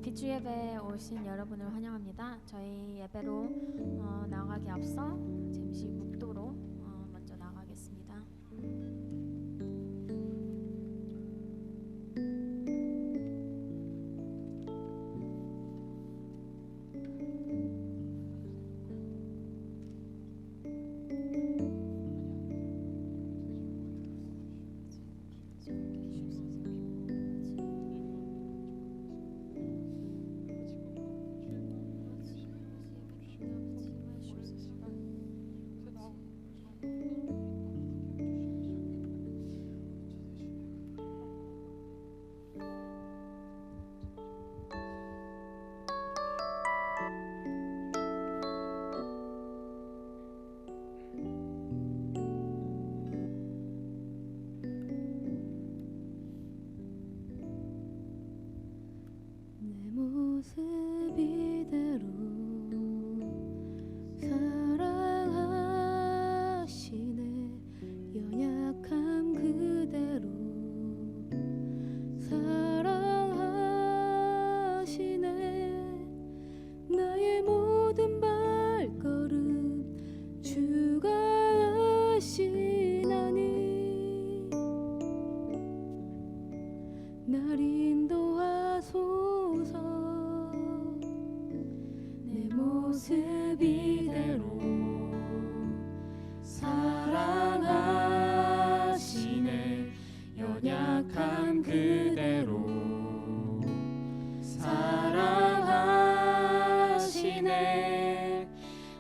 기주 예배에 오신 여러분을 환영합니다. 저희 예배로 나아가기 앞서 잠시 묵도로 먼저 나가겠습니다. 모습 이대로 사랑하시네. 연약함 그대로 사랑하시네. 나의 모든 발걸음 주가 하시나니 날 인도하소서. 모습 이대로 사랑하시네. 연약한 그대로 사랑하시네.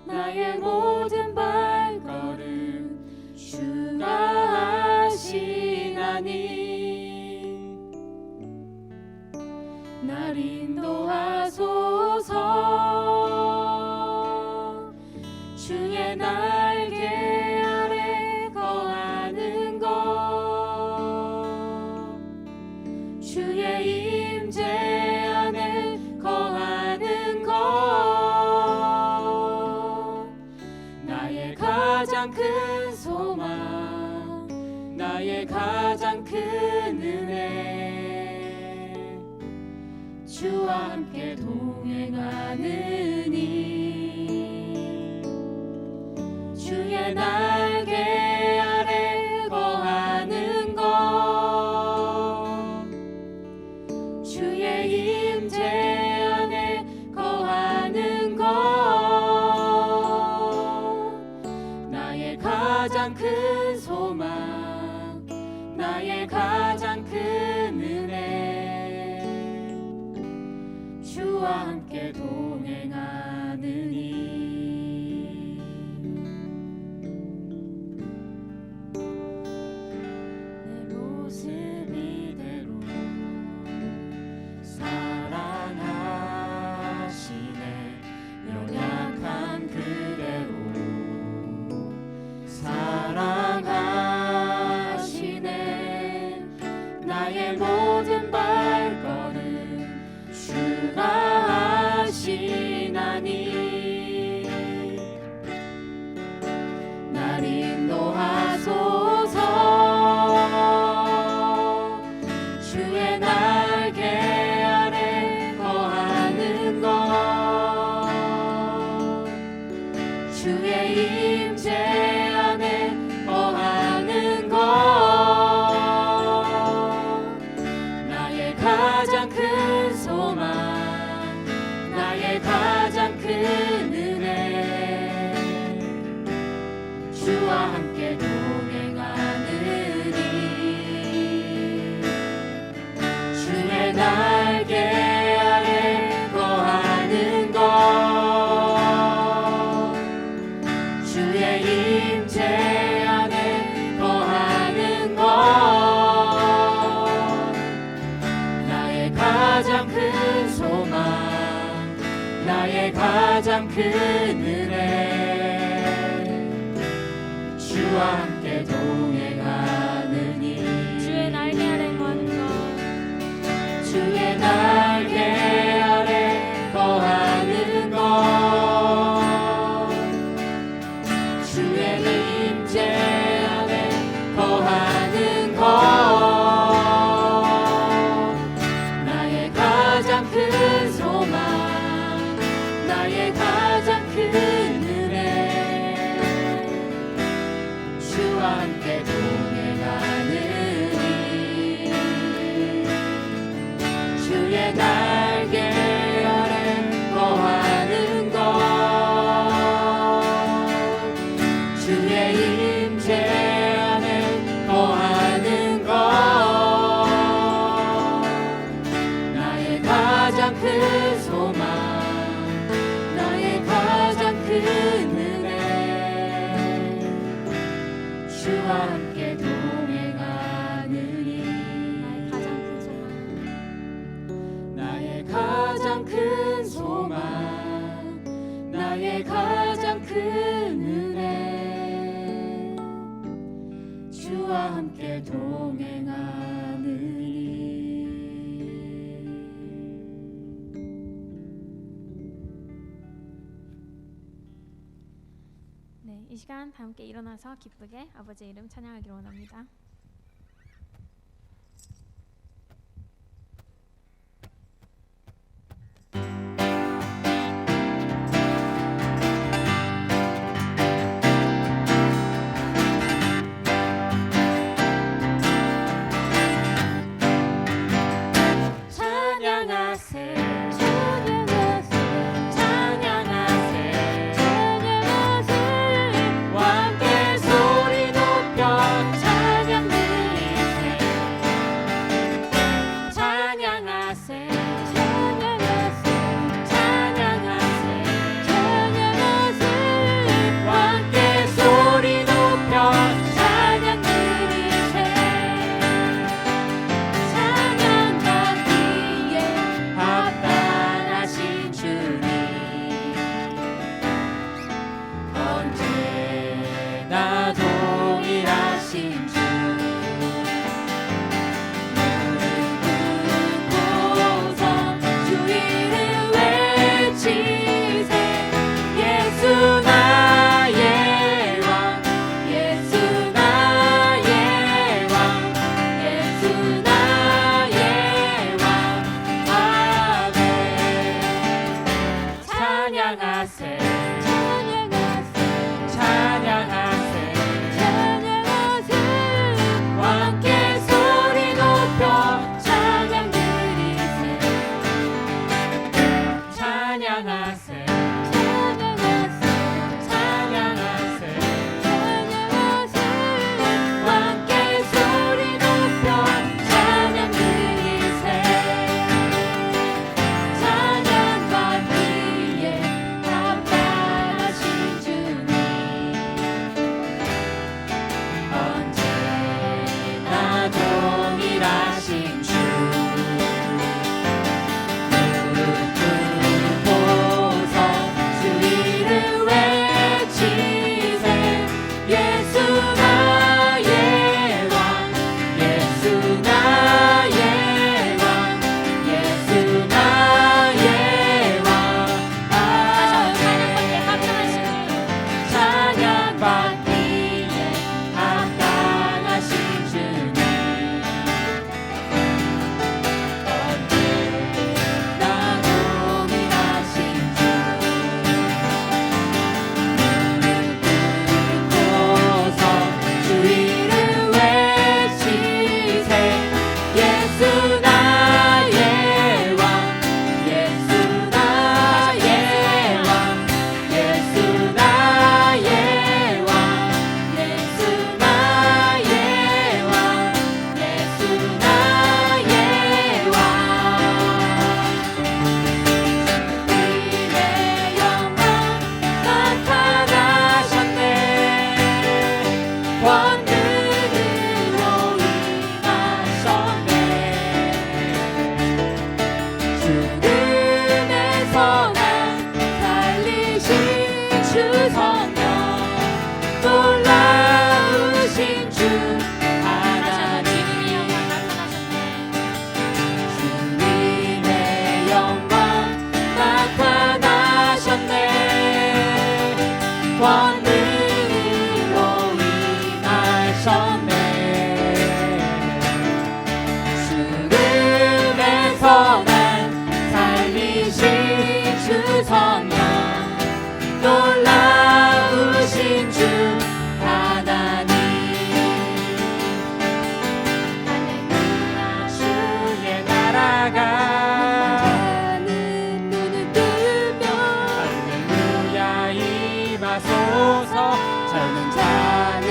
나의 모든 발걸음 주가 하시나니 날 인도하소서. 주의 날개 아래 거하는 것, 주의 임재 안에 거하는 것, 나의 가장 큰 소망, 나의 가장 큰 은혜, 주와 함께 동행하느니 주의 날개 아래 거하는 것, 주의 임재 안에 거하는 것, 나의 가장 큰 소망, 나의 가장 큰 은혜, 주와 함께 동행하느니 나의 모든 발걸음 주가 하시나니 날 인도하소서. 주의 날개 아래 거하는 것, 주의 임재 안에 거하는 것, 가장 큰 소망, 나의 가장 큰 은혜, 주와 함께 동행하느니 주의 날개 아래 거하는 것, 주의 임재 안에 거하는 것, 가장 큰 소망, 나의 가장 큰 은혜, 주와 함께 동행하느니 주의 날개 아래 거하는 것, 주의 날개 아래 거하는 것, 주의 임재 안에 거하는 것, 가장 큰 소망, 소망 나의 가장 큰 은혜 주와 함께 동행하느니 나의 가장 큰 소망 나의 가장 큰 은혜 주와 함께 동행하느니 네, 이 시간 다 함께 일어나서 기쁘게 아버지의 이름 찬양하기를 원합니다. 찬양하세 찬양하세 찬양하세 함께 소리 높여 찬양 드리세 찬양하세 찬양하세 함께 소리 높여 찬양 드리세 찬양 받기에 합당하신 주님 언제나 동일하신 주 무릎 꿇고서 주 이름 외치세 예수 나의 왕 예수 나의 왕 예수 나의 왕 아멘 찬양하세 찬양하세 함께 소리 높여 찬양 드리세 찬양하세 찬양하세 함께 소리 높여 찬양 드리세 찬양 받기에 합당하신 주님 언제나 동일하신 주 무릎 꿇고서 주 이름 외치세 예수 나의 왕 예수 나의 왕 예수 나의 왕 찬양 받기에 합당하신 주님 언제나 동일하신 주 무릎 꿇고서 주 이름 외치세 예수 나의 왕 예수 나의 왕 예수 나의 왕 예수 나의 왕 예수 나의 왕 주님의 영광 나타나셨네 권능으로 임하셨네 죽음에서 날 살리신 주 성령 놀라우신 주 하나님 주님의 영광 나타나셨네 권능으로 임하셨네 죽음에서 날 살리신 주 성령 놀라우신 주 하나님 할렐루야 주의 나라가 눈을 뜨며 할렐루야 임하소서 젊은 자는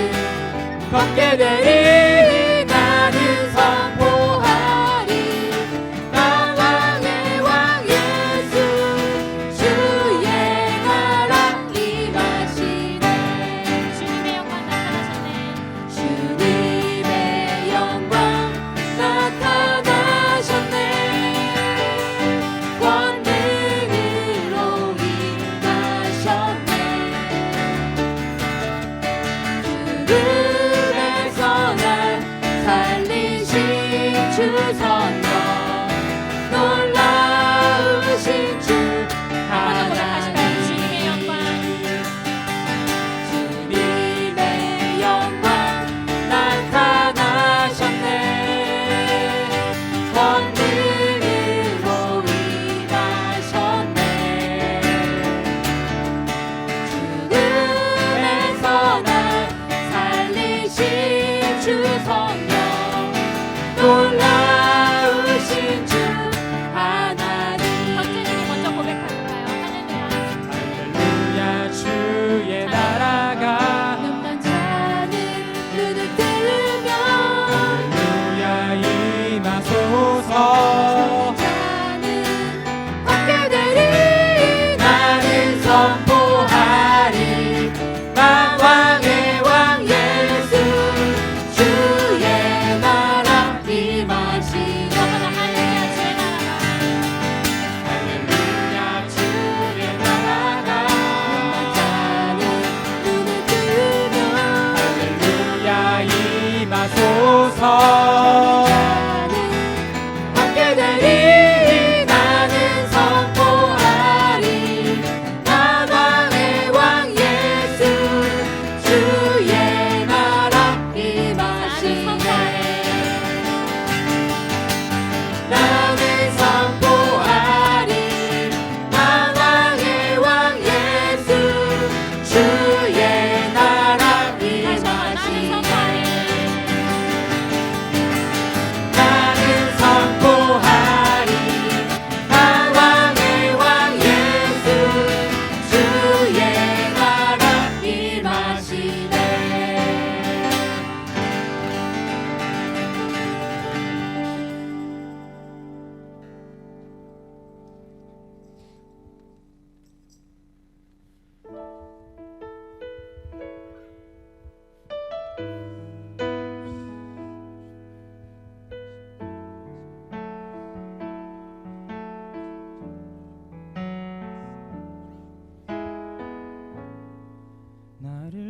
걷게 되리 나는 선포하리 나 왕의 왕 예수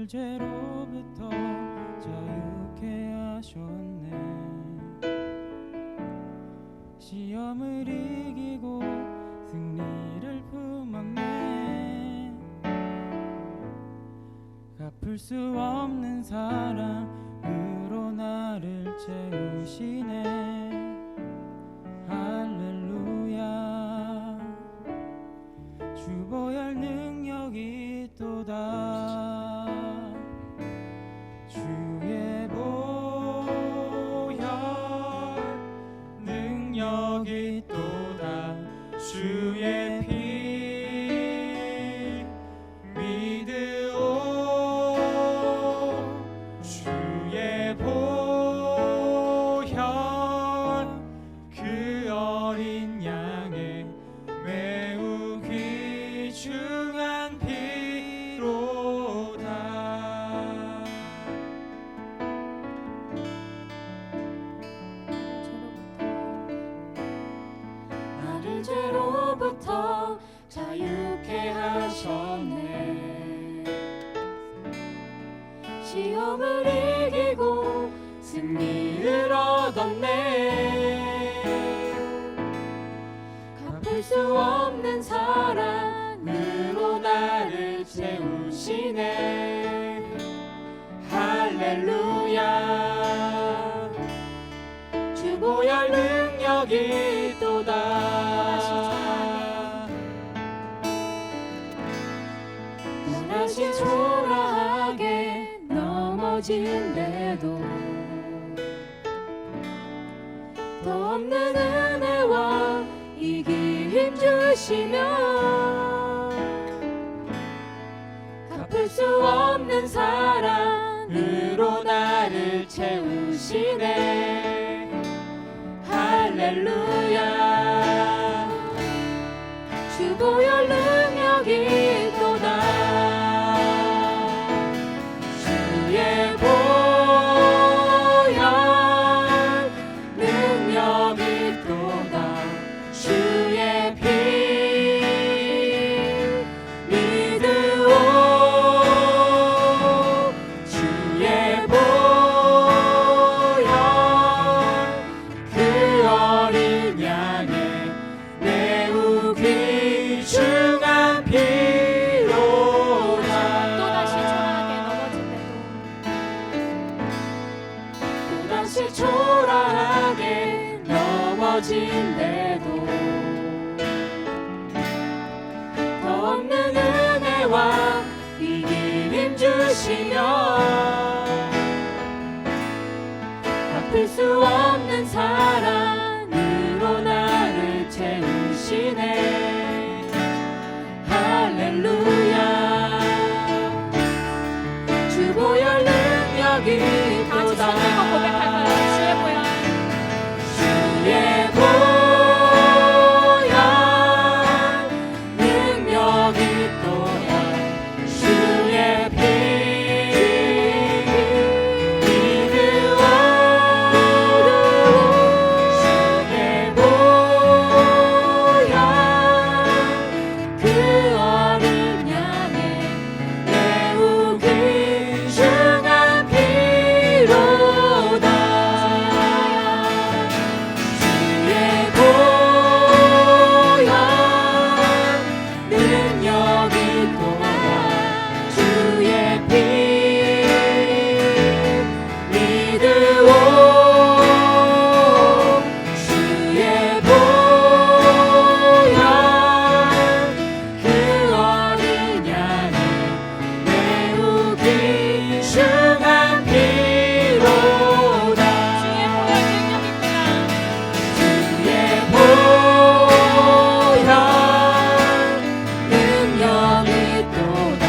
죄로부터 자유케 하셨네. 시험을 이기고 승리를 품었네. 갚을 수 없는 사랑으로 나를 채우시네. 할렐루야. 주보혈 능력이 있도다. 주의 보혈 능력이 있도다. 주의 피 믿으오. 주의 보혈 그 어린 양의 매우 귀중한 피로다. 나를 죄로부터 자유케 하셨네. 시험을 이기고 승리를 얻었네. 갚을 수 없는 사랑으로 나를 채우시네. 할렐루야. 주보혈 능력이 있도다. 또다시 초라하게 넘어진대도 더 없는 은혜와 이기 힘주시며 갚을 수 없는 사랑으로 나를 채우시네. 할렐루야. 주보혈 능력이 있도다. 주의 보혈 능력이 있도다. 주의 피 믿으오. 주의 보혈 그 어린 양의 매우 귀중한 피로다. 또다시 초라하게 넘어진대도 더 없는 은혜와 이기 힘주시며 갚을 수 없는 사랑으로 나를 채우시네. 할렐루야. 주보혈 능력이 있도다. 고백할까요? 주의 보혈. 주의 보혈 능력이 있도다. 주의 피 믿으오. 주의 보혈 그 어린 양의 매우 귀중한 피로다. 주의 보혈 능력이 있도다. 주의 피 믿으오. 주의 보혈 그 어린 양의 매우 귀중한 피로다. 주의 보혈 능력이 있도다.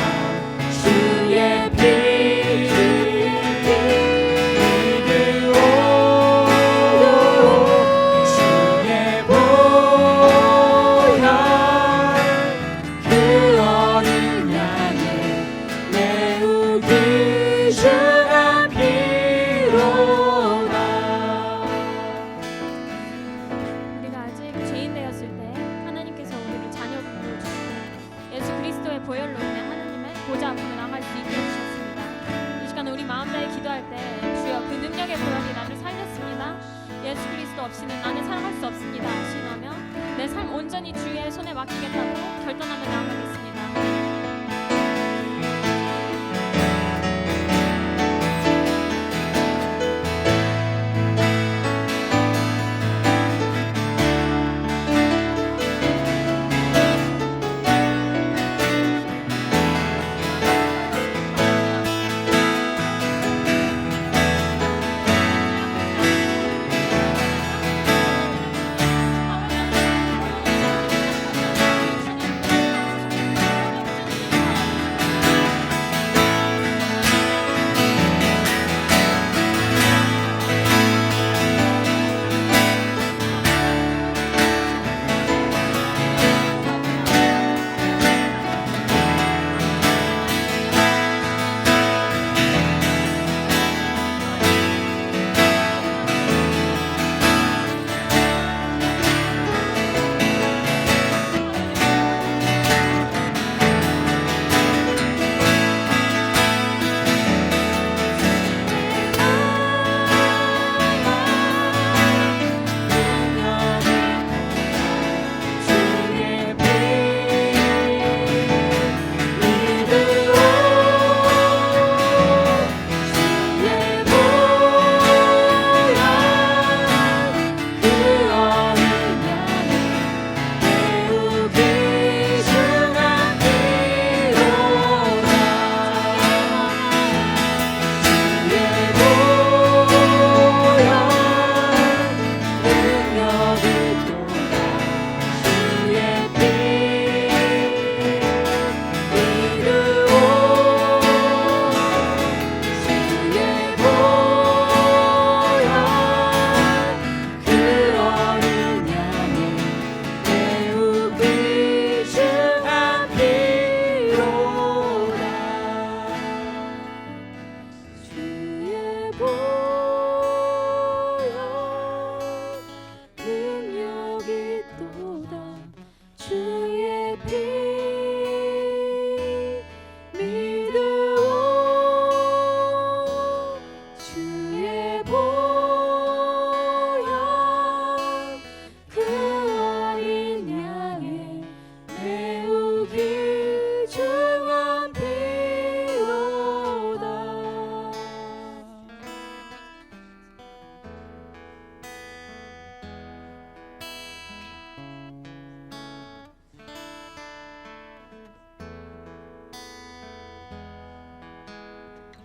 주의 피 믿으오. 주의 보혈 그 어린 양의 매우 귀중한 피로다. 우리가 아직 죄인 되었을 때 하나님께서 우리를 자녀로 부르시고 예수 그리스도의 보혈로 인해 하나님의 보좌 앞으로 나갈 수 있게 해주셨습니다. 마음 다해 기도할 때 주여 그 능력의 보혈이 나를 살렸습니다. 예수 그리스도 없이는 나는 살아갈 수 없습니다. 신하며 내 삶 온전히 주의 손에 맡기겠다고 결단하며 나아가겠습니다.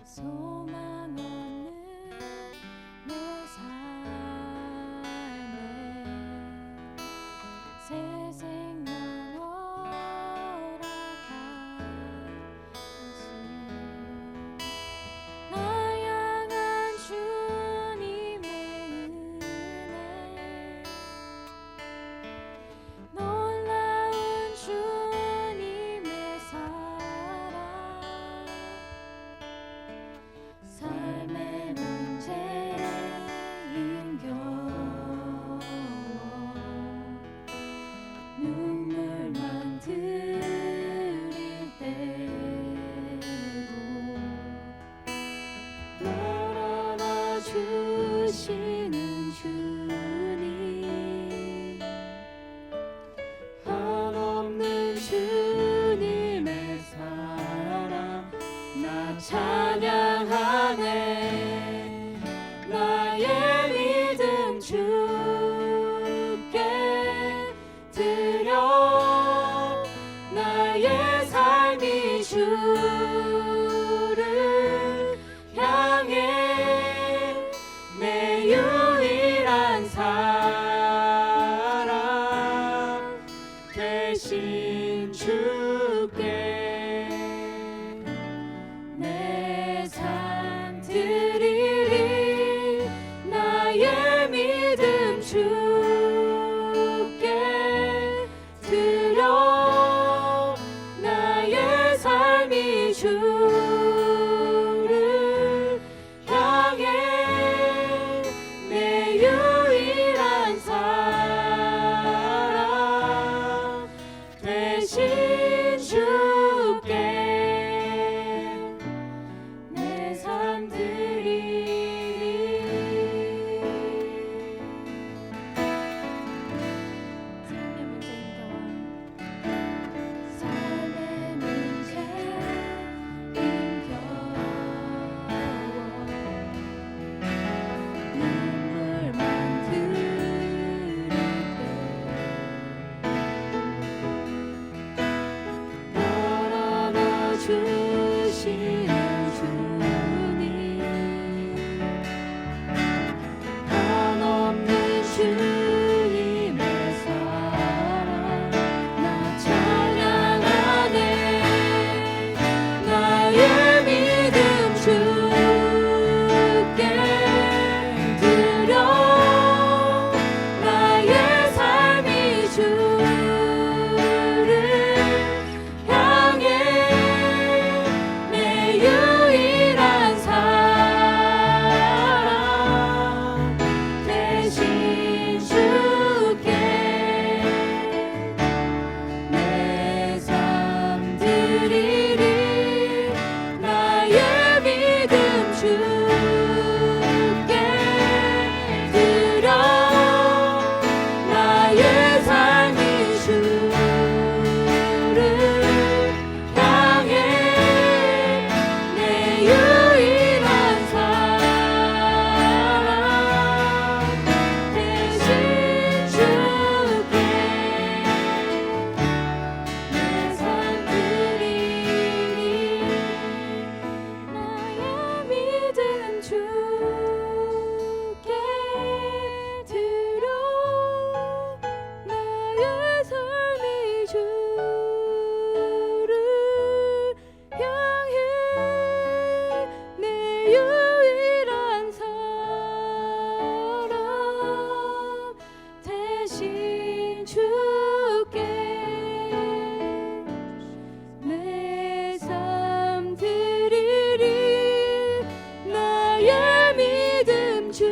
소망 없는 내 삶에 새 생명 허락하시 나 향한 주님의 은혜 놀라운 주님의 사랑 삶의 문제인 겨워 눈물만 들일 때도 날 안아주시는 주님 한없는 주님의 사랑 나 찬양하네 나의 믿음 주께 드려 나의 삶이 주를 향해 내 유일한 사랑 되신 주께 내 삶 드리리 나의 믿음 주께 드려 나의 삶이 주를 향해 내 유일한 사랑 되신 주께 내 삶 주시는 주님 한없는 주님의 사랑 나 찬양하네 나의 믿음 주께 드려 나의 삶이 주를 향해 내 유일한 사랑 대신 주께 내 삶 드리리 나의 믿음 주께 드려 나의 삶이 주를 향해 내 유일한 사랑 대신 주께 내 삶 드리니 나의 믿음 주께 드려 나의 삶이 주를 향해 내 유일한 사랑 대신 주께 내 삶 드리리 나의 믿음 주께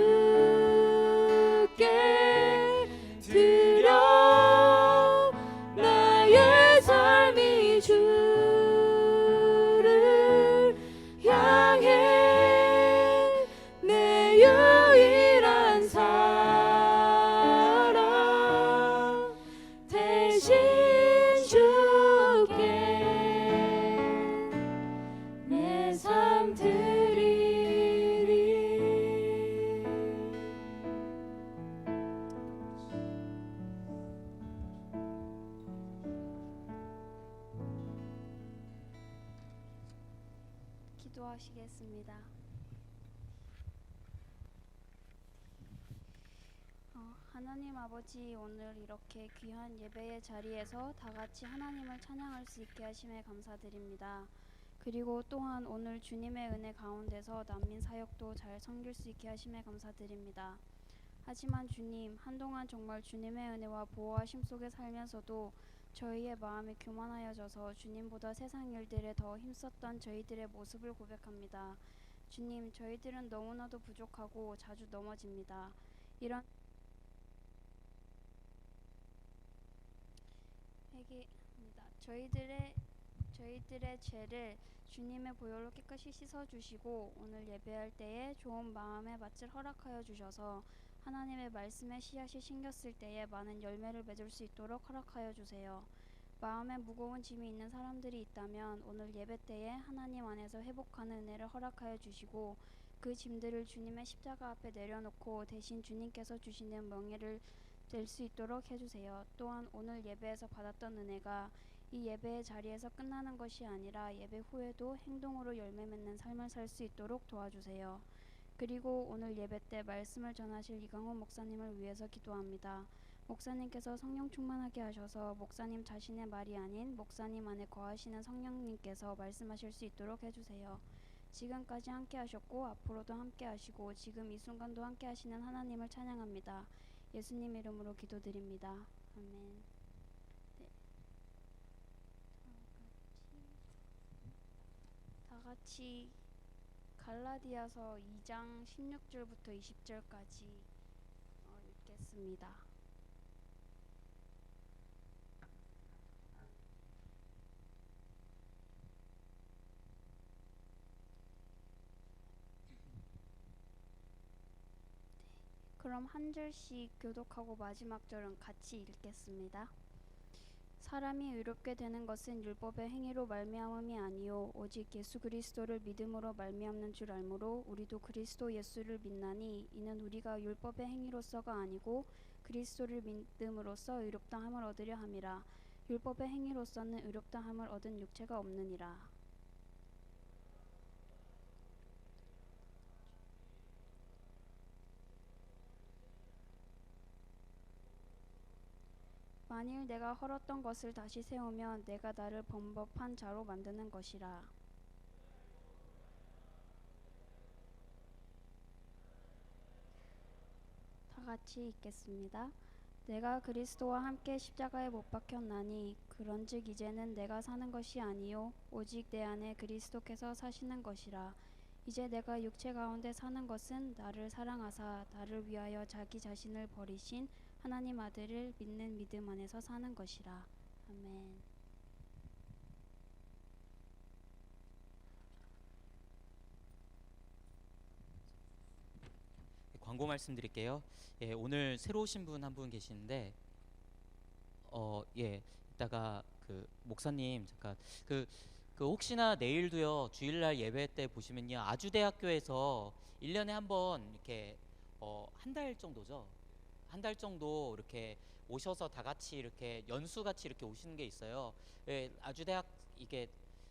드려 나의 삶이 주를 향해 내 유일한 사랑 대신 주께 내 삶 드리리 기도하시겠습니다. 하나님 아버지 오늘 이렇게 귀한 예배의 자리에서 다 같이 하나님을 찬양할 수 있게 하심에 감사드립니다. 그리고 또한 오늘 주님의 은혜 가운데서 난민 사역도 잘 섬길 수 있게 하심에 감사드립니다. 하지만 주님, 한동안 정말 주님의 은혜와 보호하심 속에 살면서도 저희의 마음이 교만하여져서 주님보다 세상 일들에 더 힘썼던 저희들의 모습을 고백합니다. 주님, 저희들은 너무나도 부족하고 자주 넘어집니다. 이런 회개합니다. 저희들의 죄를 주님의 보혈로 깨끗이 씻어주시고 오늘 예배할 때에 좋은 마음의 밭을 허락하여 주셔서 하나님의 말씀에 씨앗이 심겼을 때에 많은 열매를 맺을 수 있도록 허락하여 주세요. 마음에 무거운 짐이 있는 사람들이 있다면 오늘 예배 때에 하나님 안에서 회복하는 은혜를 허락하여 주시고 그 짐들을 주님의 십자가 앞에 내려놓고 대신 주님께서 주시는 명예를 될 수 있도록 해주세요. 또한 오늘 예배에서 받았던 은혜가 이 예배의 자리에서 끝나는 것이 아니라 예배 후에도 행동으로 열매 맺는 삶을 살 수 있도록 도와주세요. 그리고 오늘 예배 때 말씀을 전하실 이강훈 목사님을 위해서 기도합니다. 목사님께서 성령 충만하게 하셔서 목사님 자신의 말이 아닌 목사님 안에 거하시는 성령님께서 말씀하실 수 있도록 해주세요. 지금까지 함께 하셨고 앞으로도 함께 하시고 지금 이 순간도 함께 하시는 하나님을 찬양합니다. 예수님 이름으로 기도드립니다. 아멘. 네. 다 같이 갈라디아서 2장 16절부터 20절까지 읽겠습니다. 그럼 한 절씩 교독하고 마지막 절은 같이 읽겠습니다. 사람이 의롭게 되는 것은 율법의 행위로 말미암음이 아니요 오직 예수 그리스도를 믿음으로 말미암는 줄 알므로 우리도 그리스도 예수를 믿나니 이는 우리가 율법의 행위로서가 아니고 그리스도를 믿음으로써 의롭다함을 얻으려 함이라. 율법의 행위로서는 의롭다함을 얻은 육체가 없느니라. 만일 내가 헐었던 것을 다시 세우면 내가 나를 범법한 자로 만드는 것이라. 다 같이 읽겠습니다. 내가 그리스도와 함께 십자가에 못 박혔나니 그런즉 이제는 내가 사는 것이 아니요 오직 내 안에 그리스도께서 사시는 것이라. 이제 내가 육체 가운데 사는 것은 나를 사랑하사 나를 위하여 자기 자신을 버리신 하나님 아들을 믿는 믿음 안에서 사는 것이라. 아멘. 광고 말씀드릴게요. 예, 오늘 새로 오신 분 한 분 계시는데 이따가 그 목사님 잠깐 그 혹시나 내일도요 주일날 예배 때 보시면요 아주대학교에서 1년에 한 번 이렇게 한 달 정도죠. 한 달 정도 이렇게 오셔서 다 같이 이렇게 연수 같이 이렇게 오시는 게 있어요. 예, 아주대학 이게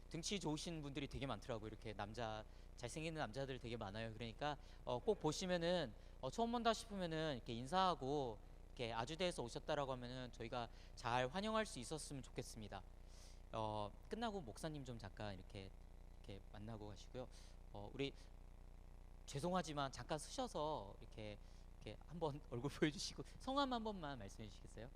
등치 좋으신 분들이 되게 많더라고요. 이렇게 남자 잘생긴 남자들 되게 많아요. 그러니까 꼭 보시면은 처음 본다 싶으면은 이렇게 인사하고 이렇게 아주대에서 오셨다라고 하면은 저희가 잘 환영할 수 있었으면 좋겠습니다. 끝나고 목사님 좀 잠깐 이렇게 만나고 가시고요. 우리 죄송하지만 잠깐 쓰셔서 이렇게 한번 얼굴 보여주시고 성함 한 번만 말씀해 주시겠어요?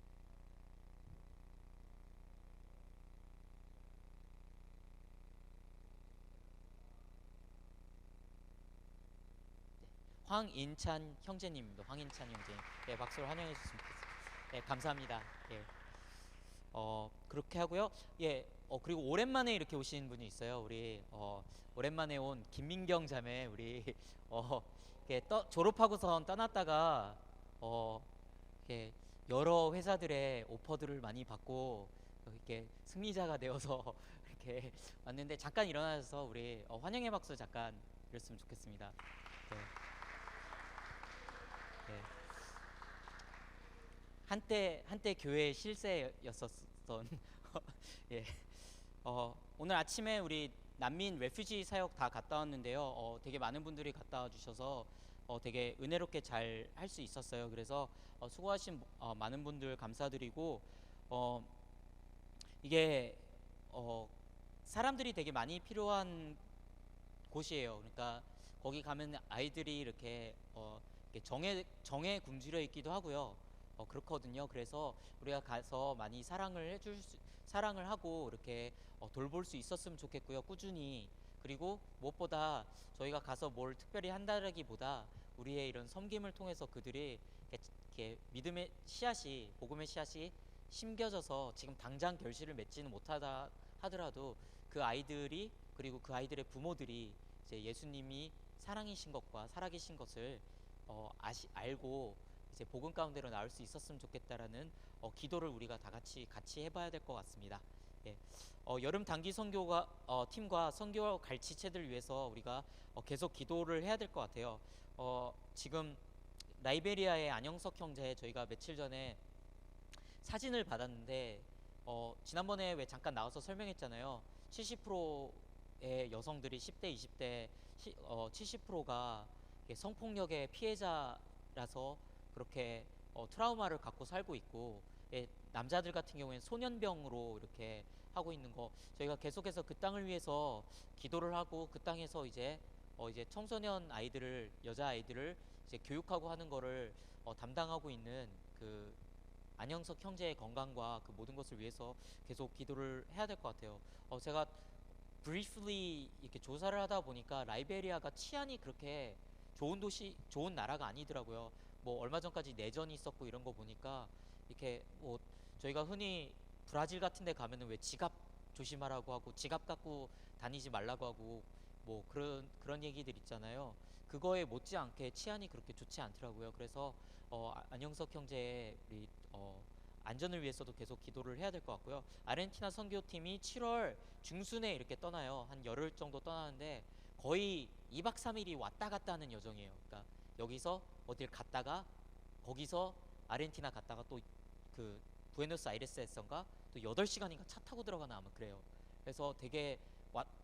황인찬 형제님입니다. 황인찬 형제님. 네, 박수로 환영해 주셨으면 좋겠습니다. 네, 감사합니다. 예. 그렇게 하고요. 예. 그리고 오랜만에 이렇게 오신 분이 있어요. 우리 오랜만에 온 김민경 자매 우리 이렇게 졸업하고선 떠났다가 이렇게 여러 회사들의 오퍼들을 많이 받고 이렇게 승리자가 되어서 이렇게 왔는데 잠깐 일어나셔서 우리 환영의 박수 잠깐 드렸으면 좋겠습니다. 네. 네. 한때 교회 실세였었던 예. 오늘 아침에 우리 난민 레퓨지 사역 다 갔다 왔는데요. 되게 많은 분들이 갔다 와 주셔서 되게 은혜롭게 잘 할 수 있었어요. 그래서 수고하신 많은 분들 감사드리고 이게 사람들이 되게 많이 필요한 곳이에요. 그러니까 거기 가면 아이들이 이렇게 정에 굶주려 있기도 하고요. 그렇거든요. 그래서 우리가 가서 많이 사랑을 하고 이렇게 돌볼 수 있었으면 좋겠고요. 꾸준히. 그리고 무엇보다 저희가 가서 뭘 특별히 한다라기보다 우리의 이런 섬김을 통해서 그들이 이렇게 믿음의 씨앗이 복음의 씨앗이 심겨져서 지금 당장 결실을 맺지는 못하다 하더라도 그 아이들이 그리고 그 아이들의 부모들이 이제 예수님이 사랑이신 것과 살아계신 것을 알고 이제 복음 가운데로 나올 수 있었으면 좋겠다라는 기도를 우리가 다 같이 해봐야 될 것 같습니다. 예. 여름 단기 선교가 팀과 선교 갈치체들 위해서 우리가 계속 기도를 해야 될 것 같아요. 지금 라이베리아의 안영석 형제 저희가 며칠 전에 사진을 받았는데 지난번에 왜 잠깐 나와서 설명했잖아요. 70%의 여성들이 10대, 20대 70%가 성폭력의 피해자라서 그렇게 트라우마를 갖고 살고 있고 남자들 같은 경우에는 소년병으로 이렇게 하고 있는 거 저희가 계속해서 그 땅을 위해서 기도를 하고 그 땅에서 이제 청소년 아이들을 여자 아이들을 이제 교육하고 하는 거를 담당하고 있는 그 안영석 형제의 건강과 그 모든 것을 위해서 계속 기도를 해야 될 것 같아요. 제가 briefly 이렇게 조사를 하다 보니까 라이베리아가 치안이 그렇게 좋은 나라가 아니더라고요. 뭐 얼마 전까지 내전이 있었고 이런 거 보니까 이렇게 뭐 저희가 흔히 브라질 같은 데 가면은 왜 지갑 조심하라고 하고 지갑 갖고 다니지 말라고 하고 뭐 그런 얘기들 있잖아요. 그거에 못지않게 치안이 그렇게 좋지 않더라고요. 그래서 안영석 형제의 우리 안전을 위해서도 계속 기도를 해야 될 것 같고요. 아르헨티나 선교팀이 7월 중순에 이렇게 떠나요. 한 열흘 정도 떠나는데 거의 2박 3일이 왔다 갔다 하는 여정이에요. 그러니까 여기서 어딜 갔다가 거기서 아르헨티나 갔다가 또 그 부에노스아이레스에선가 또 8시간인가 차 타고 들어가나 아마 그래요. 그래서 되게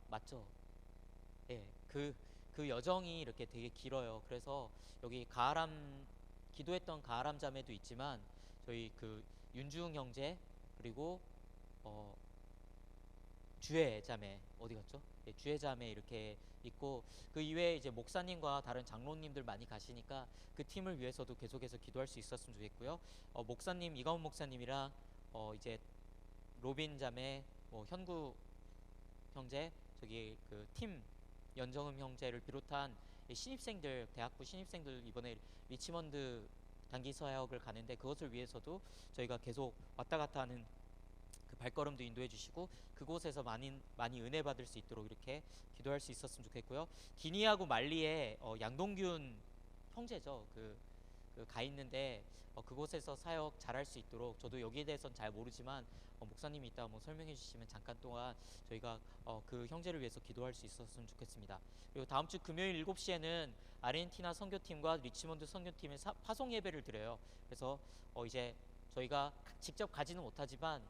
맞죠? 예, 그 여정이 이렇게 되게 길어요. 그래서 여기 기도했던 가하람 자매도 있지만 저희 그 윤주웅 형제 그리고 주회자매 어디 갔죠? 예, 주회자매 이렇게 있고 그 이외에 이제 목사님과 다른 장로님들 많이 가시니까 그 팀을 위해서도 계속해서 기도할 수 있었으면 좋겠고요. 목사님 이가훈 목사님이랑 이제 로빈 자매, 현구 형제, 저기 그 팀 연정음 형제를 비롯한 이 신입생들, 대학부 신입생들 이번에 리치먼드 단기 사역을 가는데 그것을 위해서도 저희가 계속 왔다 갔다 하는 그 발걸음도 인도해 주시고 그곳에서 많이 은혜 받을 수 있도록 이렇게 기도할 수 있었으면 좋겠고요. 디니하고 말리의 양동균 형제죠. 가 있는데 그곳에서 사역 잘할 수 있도록 저도 여기에 대해서는 잘 모르지만 목사님이 이따 뭐 설명해 주시면 잠깐 동안 저희가 그 형제를 위해서 기도할 수 있었으면 좋겠습니다. 그리고 다음 주 금요일 7시에는 아르헨티나 선교팀과 리치몬드 선교팀의 파송 예배를 드려요. 그래서 이제 저희가 직접 가지는 못하지만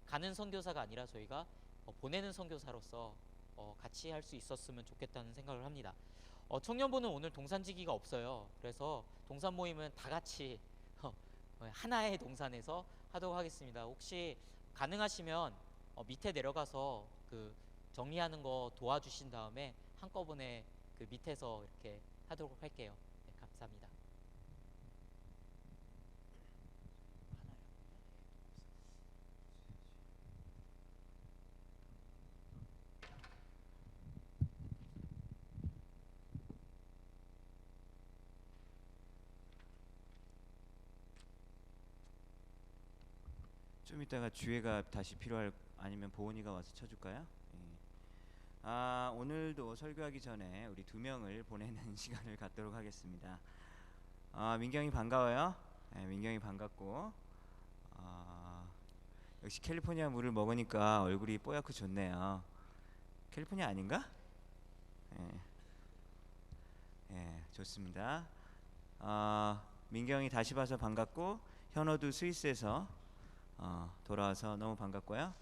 가는 선교사가 아니라 저희가 보내는 선교사로서 같이 할 수 있었으면 좋겠다는 생각을 합니다. 청년부는 오늘 동산지기가 없어요. 그래서 동산 모임은 다 같이 하나의 동산에서 하도록 하겠습니다. 혹시 가능하시면 밑에 내려가서 그 정리하는 거 도와주신 다음에 한꺼번에 그 밑에서 이렇게 하도록 할게요. 네, 감사합니다. 좀 이따가 주회가 다시 필요할 아니면 보은이가 와서 쳐줄까요? 예. 오늘도 설교하기 전에 우리 2명을 보내는 시간을 갖도록 하겠습니다. 민경이 반가워요. 민경이 반갑고 역시 캘리포니아 물을 먹으니까 얼굴이 뽀얗고 좋네요. 캘리포니아 아닌가? 좋습니다. 민경이 다시 봐서 반갑고 현호도 스위스에서 돌아와서 너무 반갑고요.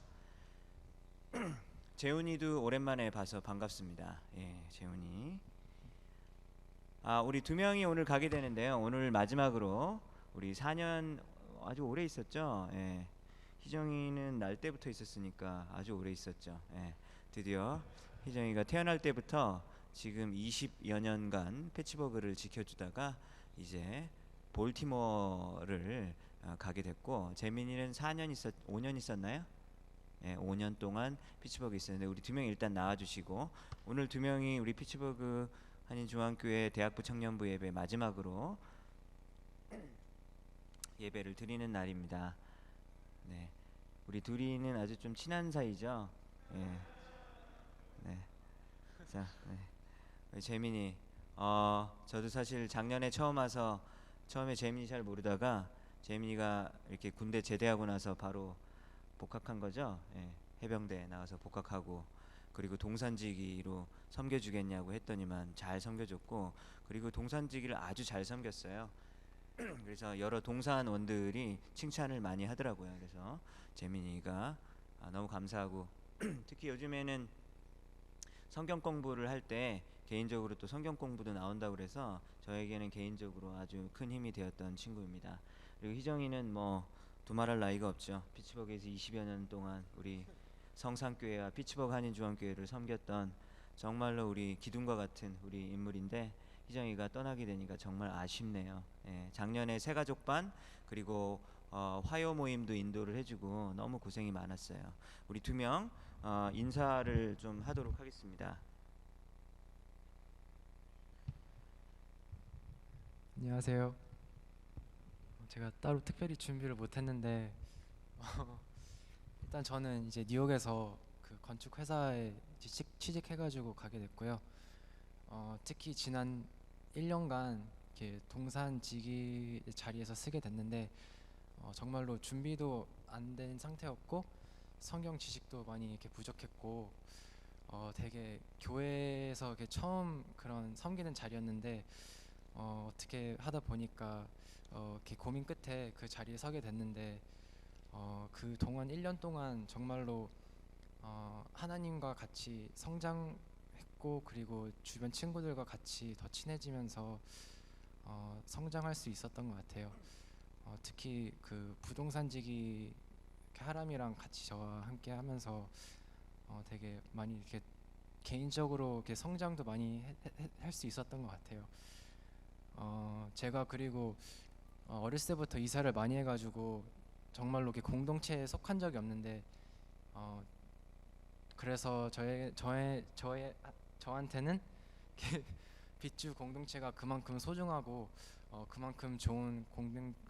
재훈이도 오랜만에 봐서 반갑습니다. 재훈이. 우리 2명이 오늘 가게 되는데요. 오늘 마지막으로 우리 4년 아주 오래 있었죠. 희정이는 날 때부터 있었으니까 아주 오래 있었죠. 드디어 희정이가 태어날 때부터 지금 20여 년간 패치버그를 지켜주다가 이제 볼티모어를 가게 됐고, 재민이는 5년 있었나요? 5년 동안 피츠버그 있었는데 우리 2명이 일단 나와주시고, 오늘 2명이 우리 피츠버그 한인중앙교회 대학부 청년부 예배 마지막으로 예배를 드리는 날입니다. 네, 우리 둘이는 아주 좀 친한 사이죠. 자, 재민이, 저도 사실 작년에 처음 와서 처음에 재민이 잘 모르다가 재민이가 이렇게 군대 제대하고 나서 바로 복학한 거죠. 해병대 나가서 복학하고, 그리고 동산지기로 섬겨주겠냐고 했더니만 잘 섬겨줬고, 그리고 동산지기를 아주 잘 섬겼어요. 그래서 여러 동산원들이 칭찬을 많이 하더라고요. 그래서 재민이가 너무 감사하고 특히 요즘에는 성경 공부를 할 때 개인적으로 또 성경 공부도 나온다고 그래서 저에게는 개인적으로 아주 큰 힘이 되었던 친구입니다. 그리고 희정이는 뭐 두말할 나이가 없죠. 피츠버그에서 20여 년 동안 우리 성산교회와 피츠버그 한인중앙교회를 섬겼던 정말로 우리 기둥과 같은 우리 인물인데, 희정이가 떠나게 되니까 정말 아쉽네요. 작년에 새가족반 그리고 화요 모임도 인도를 해주고 너무 고생이 많았어요. 우리 2명 인사를 좀 하도록 하겠습니다. 안녕하세요. 제가 따로 특별히 준비를 못했는데 일단 저는 이제 뉴욕에서 그 건축 회사에 취직해가지고 가게 됐고요. 특히 지난 1년간 이렇게 동산지기 자리에서 쓰게 됐는데 정말로 준비도 안 된 상태였고 성경 지식도 많이 이렇게 부족했고 되게 교회에서 이렇게 처음 그런 섬기는 자리였는데 어떻게 하다 보니까 이렇게 고민 끝에 그 자리에 서게 됐는데 그 동안 1년 동안 정말로 하나님과 같이 성장했고, 그리고 주변 친구들과 같이 더 친해지면서 성장할 수 있었던 것 같아요. 특히 그 부동산지기 하람이랑 같이 저와 함께 하면서 되게 많이 이렇게 개인적으로 이렇게 성장도 많이 할 수 있었던 것 같아요. 제가 그리고 어렸을 때부터 이사를 많이 해가지고 정말로 이렇게 공동체에 속한 적이 없는데 그래서 저한테는 이렇게 빗주 공동체가 그만큼 소중하고 그만큼 좋은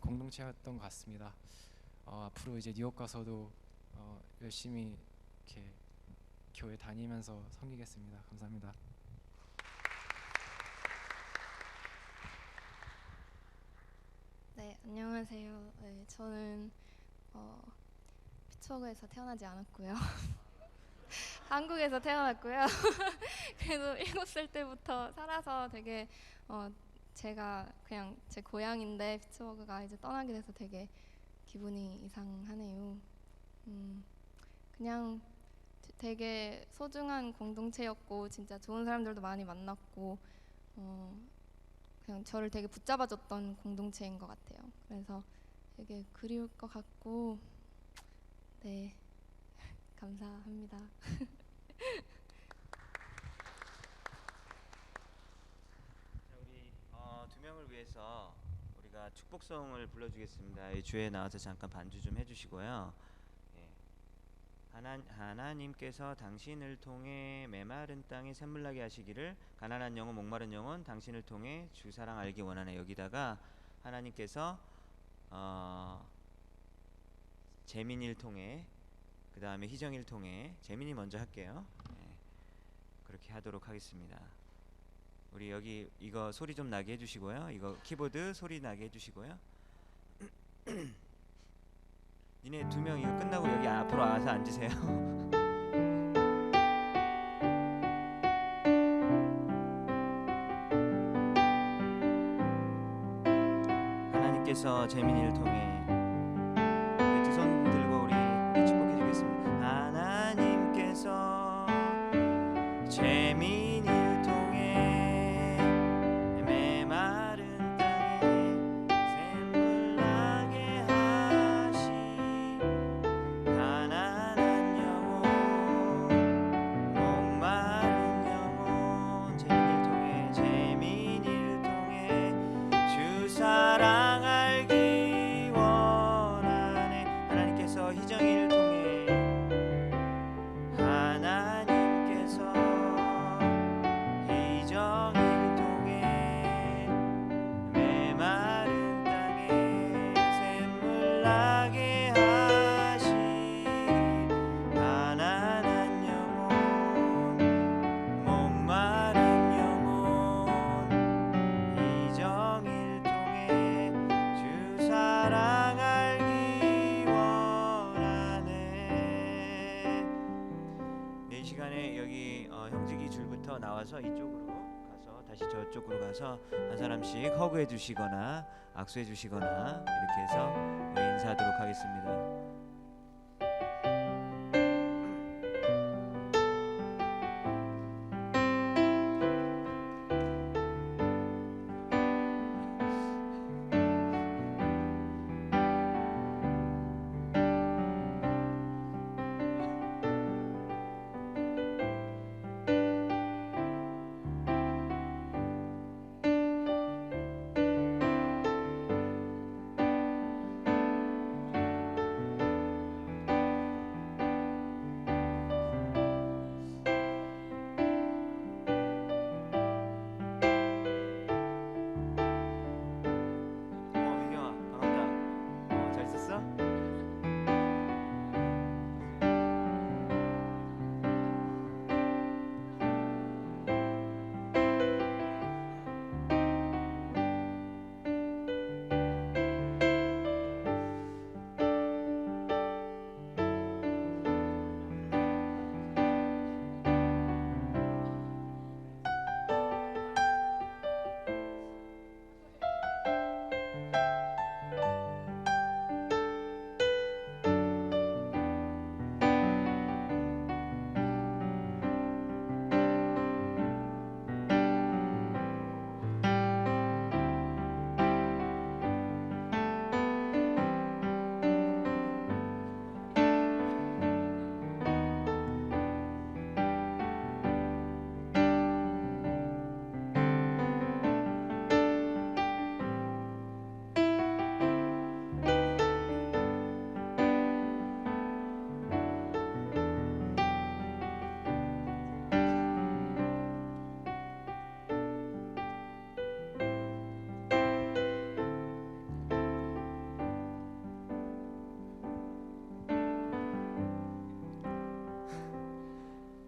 공동체였던 것 같습니다. 앞으로 이제 뉴욕 가서도 열심히 이렇게 교회 다니면서 섬기겠습니다. 감사합니다. 네, 안녕하세요. 네, 저는 피츠버그에서 태어나지 않았고요. 한국에서 태어났고요. 그래도 7살 때부터 살아서 되게 제가 그냥 제 고향인데 피츠버그가 이제 떠나게 돼서 되게 기분이 이상하네요. 그냥 되게 소중한 공동체였고 진짜 좋은 사람들도 많이 만났고 그냥 저를 되게 붙잡아줬던 공동체인 것 같아요. 그래서 되게 그리울 것 같고 네 감사합니다. 자, 우리 두 명을 위해서 우리가 축복송을 불러주겠습니다. 이 주에 나와서 잠깐 반주 좀 해주시고요. 예. 하나님께서 당신을 통해 메마른 땅에 샘물나게 하시기를 가난한 영혼 목마른 영혼 당신을 통해 주 사랑 알기 원하네. 여기다가 하나님께서 재민이를 통해 그 다음에 희정이를 통해 재민이 먼저 할게요. 예. 그렇게 하도록 하겠습니다. 우리 여기 이거 소리 좀 나게 해주시고요. 이거 키보드 소리 나게 해주시고요. 니네 2명 이거 끝나고 여기 앞으로 와서 앉으세요. 하나님께서 재민이를 통해 두 손 들고 우리 축복해 주겠습니다. 하나님께서 재민이를 통해 메마른 땅에 샘물 나게 하시 가난한 영혼 목마른 영혼 재민이를 통해 주 사랑 알기 원하네. 하나님께서 희정이를 통해 하나님께서 희정이를 통해 메마른 땅에 샘물 나게 하시 가난한 영혼 목마른 영혼 희정이를 통해 주 사랑 알기 원하네. 네, 이 시간에 여기 형제기 줄부터 나와서 이쪽으로 가서 다시 저쪽으로 가서 한 사람씩 허그해 주시거나 악수해 주시거나 이렇게 해서 우리 인사하도록 하겠습니다.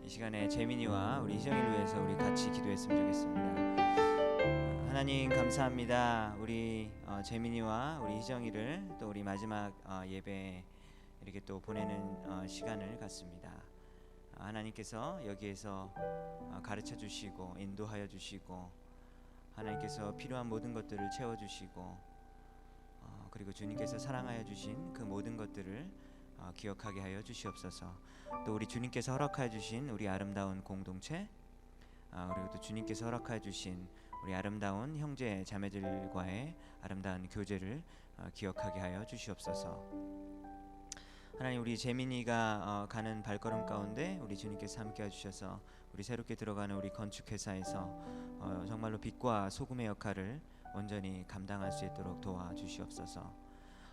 이 시간에 재민이와 우리 희정이를 위해서 우리 같이 기도했으면 좋겠습니다. 하나님 감사합니다. 우리 재민이와 우리 희정이를 또 우리 마지막 예배 이렇게 또 보내는 시간을 갖습니다. 하나님께서 여기에서 가르쳐 주시고 인도하여 주시고 하나님께서 필요한 모든 것들을 채워 주시고 그리고 주님께서 사랑하여 주신 그 모든 것들을 기억하게 하여 주시옵소서. 또 우리 주님께서 허락하여 주신 우리 아름다운 공동체 그리고 또 주님께서 허락하여 주신 우리 아름다운 형제 자매들과의 아름다운 교제를 기억하게 하여 주시옵소서. 하나님, 우리 재민이가 가는 발걸음 가운데 우리 주님께서 함께 해주셔서 우리 새롭게 들어가는 우리 건축회사에서 정말로 빛과 소금의 역할을 온전히 감당할 수 있도록 도와주시옵소서.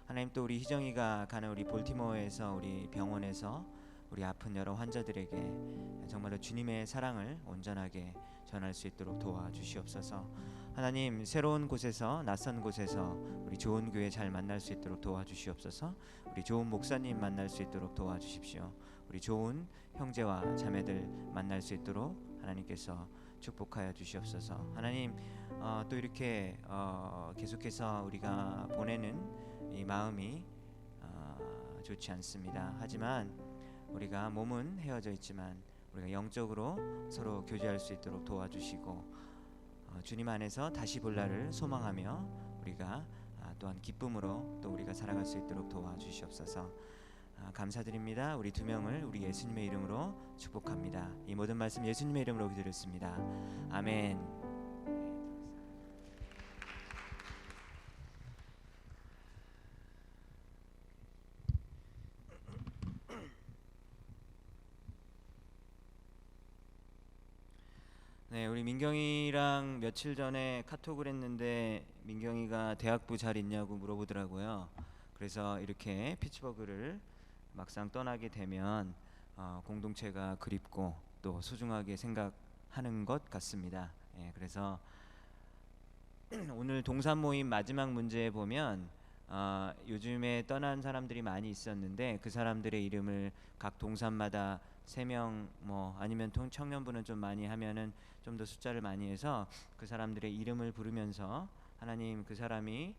하나님, 또 우리 희정이가 가는 우리 볼티모어에서 우리 병원에서 우리 아픈 여러 환자들에게 정말로 주님의 사랑을 온전하게 전할 수 있도록 도와주시옵소서. 하나님, 새로운 곳에서 낯선 곳에서 우리 좋은 교회 잘 만날 수 있도록 도와주시옵소서. 우리 좋은 목사님 만날 수 있도록 도와주십시오. 우리 좋은 형제와 자매들 만날 수 있도록 하나님께서 축복하여 주시옵소서. 하나님, 또 이렇게 계속해서 우리가 보내는 이 마음이 좋지 않습니다. 하지만 우리가 몸은 헤어져 있지만 우리가 영적으로 서로 교제할 수 있도록 도와주시고 주님 안에서 다시 볼 날을 소망하며 우리가 또한 기쁨으로 또 우리가 살아갈 수 있도록 도와주시옵소서. 감사드립니다. 우리 두 명을 우리 예수님의 이름으로 축복합니다. 이 모든 말씀 예수님의 이름으로 기도드렸습니다. 아멘. 네, 우리 민경이랑 며칠 전에 카톡을 했는데 민경이가 대학부 잘 있냐고 물어보더라고요. 그래서 이렇게 피츠버그를 막상 떠나게 되면 공동체가 그립고 또 소중하게 생각하는 것 같습니다. 그래서 오늘 동산 모임 마지막 문제에 보면 요즘에 떠난 사람들이 많이 있었는데 그 사람들의 이름을 각 동산마다 3명 뭐 아니면 청년부는 좀 많이 하면은 좀 더 숫자를 많이 해서 그 사람들의 이름을 부르면서 하나님, 그 사람이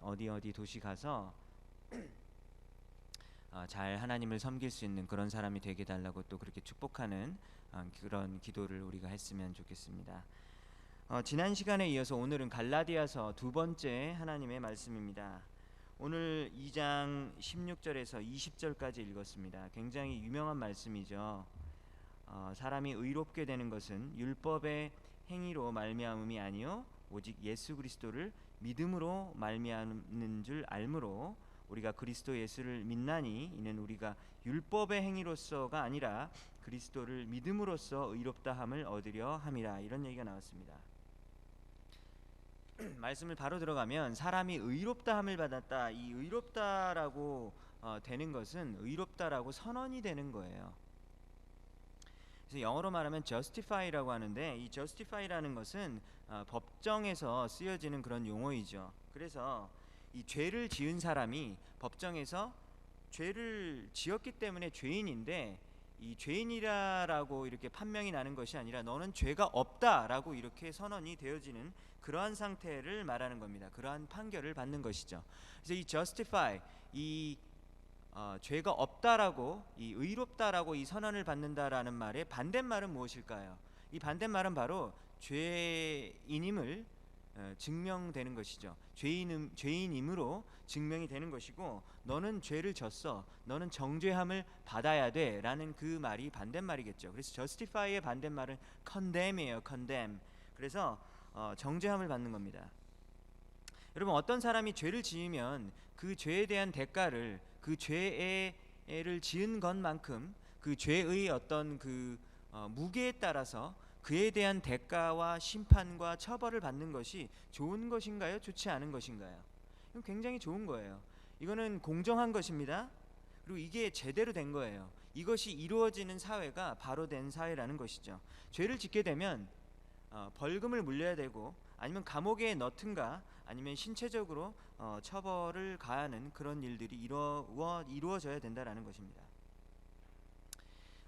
어디 도시 가서 잘 하나님을 섬길 수 있는 그런 사람이 되게 달라고 또 그렇게 축복하는 그런 기도를 우리가 했으면 좋겠습니다. 지난 시간에 이어서 오늘은 갈라디아서 두 번째 하나님의 말씀입니다. 오늘 2장 16절에서 20절까지 읽었습니다. 굉장히 유명한 말씀이죠. 사람이 의롭게 되는 것은 율법의 행위로 말미암음이 아니요 오직 예수 그리스도를 믿음으로 말미암는 줄 알므로 우리가 그리스도 예수를 믿나니 이는 우리가 율법의 행위로서가 아니라 그리스도를 믿음으로써 의롭다함을 얻으려 함이라. 이런 얘기가 나왔습니다. 말씀을 바로 들어가면 사람이 의롭다함을 받았다. 이 의롭다라고 되는 것은 의롭다라고 선언이 되는 거예요. 그래서 영어로 말하면 justify라고 하는데 이 justify라는 것은 법정에서 쓰여지는 그런 용어이죠. 그래서 이 죄를 지은 사람이 법정에서 죄를 지었기 때문에 죄인인데 이 죄인이라고 이렇게 판명이 나는 것이 아니라 너는 죄가 없다라고 이렇게 선언이 되어지는 그러한 상태를 말하는 겁니다. 그러한 판결을 받는 것이죠. 그래서 이 justify, 이 죄가 없다라고, 이 의롭다라고 이 선언을 받는다라는 말의 반대말은 무엇일까요? 이 반대말은 바로 죄인임을 증명되는 것이죠. 죄인임으로 증명이 되는 것이고, 너는 죄를 졌어, 너는 정죄함을 받아야 돼라는 그 말이 반대말이겠죠. 그래서 justify의 반대말은 condemn이에요. condemn. 그래서 정죄함을 받는 겁니다. 여러분, 어떤 사람이 죄를 지으면 그 죄에 대한 대가를, 그 죄를 지은 것만큼 그 죄의 어떤 그 무게에 따라서 그에 대한 대가와 심판과 처벌을 받는 것이 좋은 것인가요? 좋지 않은 것인가요? 이건 굉장히 좋은 거예요. 이거는 공정한 것입니다. 그리고 이게 제대로 된 거예요. 이것이 이루어지는 사회가 바로 된 사회라는 것이죠. 죄를 짓게 되면 벌금을 물려야 되고, 아니면 감옥에 넣든가, 아니면 신체적으로 처벌을 가하는 그런 일들이 이루어져야 된다라는 것입니다.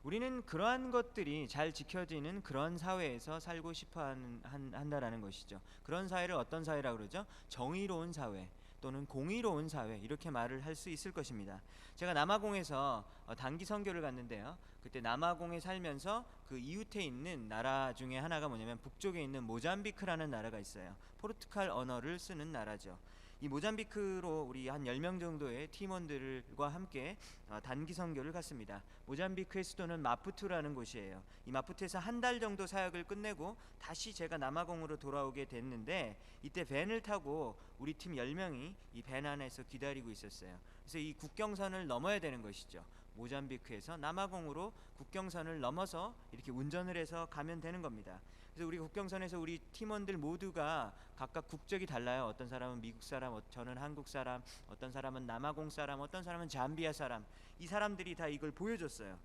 우리는 그러한 것들이 잘 지켜지는 그런 사회에서 살고 싶어 한다라는 것이죠. 그런 사회를 어떤 사회라고 그러죠? 정의로운 사회 또는 공의로운 사회, 이렇게 말을 할 수 있을 것입니다. 제가 남아공에서 단기 선교를 갔는데요. 그때 남아공에 살면서 그 이웃에 있는 나라 중에 하나가 뭐냐면 북쪽에 있는 모잠비크라는 나라가 있어요. 포르투갈 언어를 쓰는 나라죠. 이 모잠비크로 우리 한 10명 정도의 팀원들과 함께 단기 선교를 갔습니다. 모잠비크의 수도는 마푸투라는 곳이에요. 이 마푸투에서 한 달 정도 사역을 끝내고 다시 제가 남아공으로 돌아오게 됐는데, 이때 밴을 타고 우리 팀 10명이 이 밴 안에서 기다리고 있었어요. 그래서 이 국경선을 넘어야 되는 것이죠. 모잠비크에서 남아공으로 국경선을 넘어서 이렇게 운전을 해서 가면 되는 겁니다. 그래서 우리 국경선에서 우리 팀원들 모두가 각각 국적이 달라요. 어떤 사람은 미국 사람, 저는 한국 사람, 어떤 사람은 남아공 사람, 어떤 사람은 잠비아 사람. 이 사람들이 다 이걸 보여줬어요.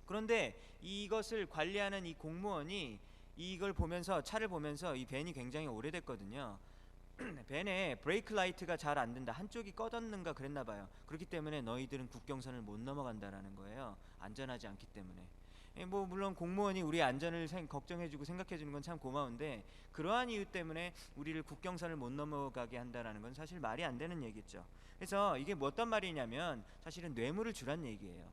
그런데 이것을 관리하는 이 공무원이 이걸 보면서, 차를 보면서, 이 밴이 굉장히 오래됐거든요. 밴에 브레이크 라이트가 잘 안 된다, 한쪽이 꺼졌는가 그랬나 봐요. 그렇기 때문에 너희들은 국경선을 못 넘어간다라는 거예요. 안전하지 않기 때문에. 뭐 물론 공무원이 우리 안전을 걱정해주고 생각해주는 건 참 고마운데, 그러한 이유 때문에 우리를 국경선을 못 넘어가게 한다라는 건 사실 말이 안 되는 얘기죠. 그래서 이게 뭐 어떤 말이냐면 사실은 뇌물을 주란 얘기예요.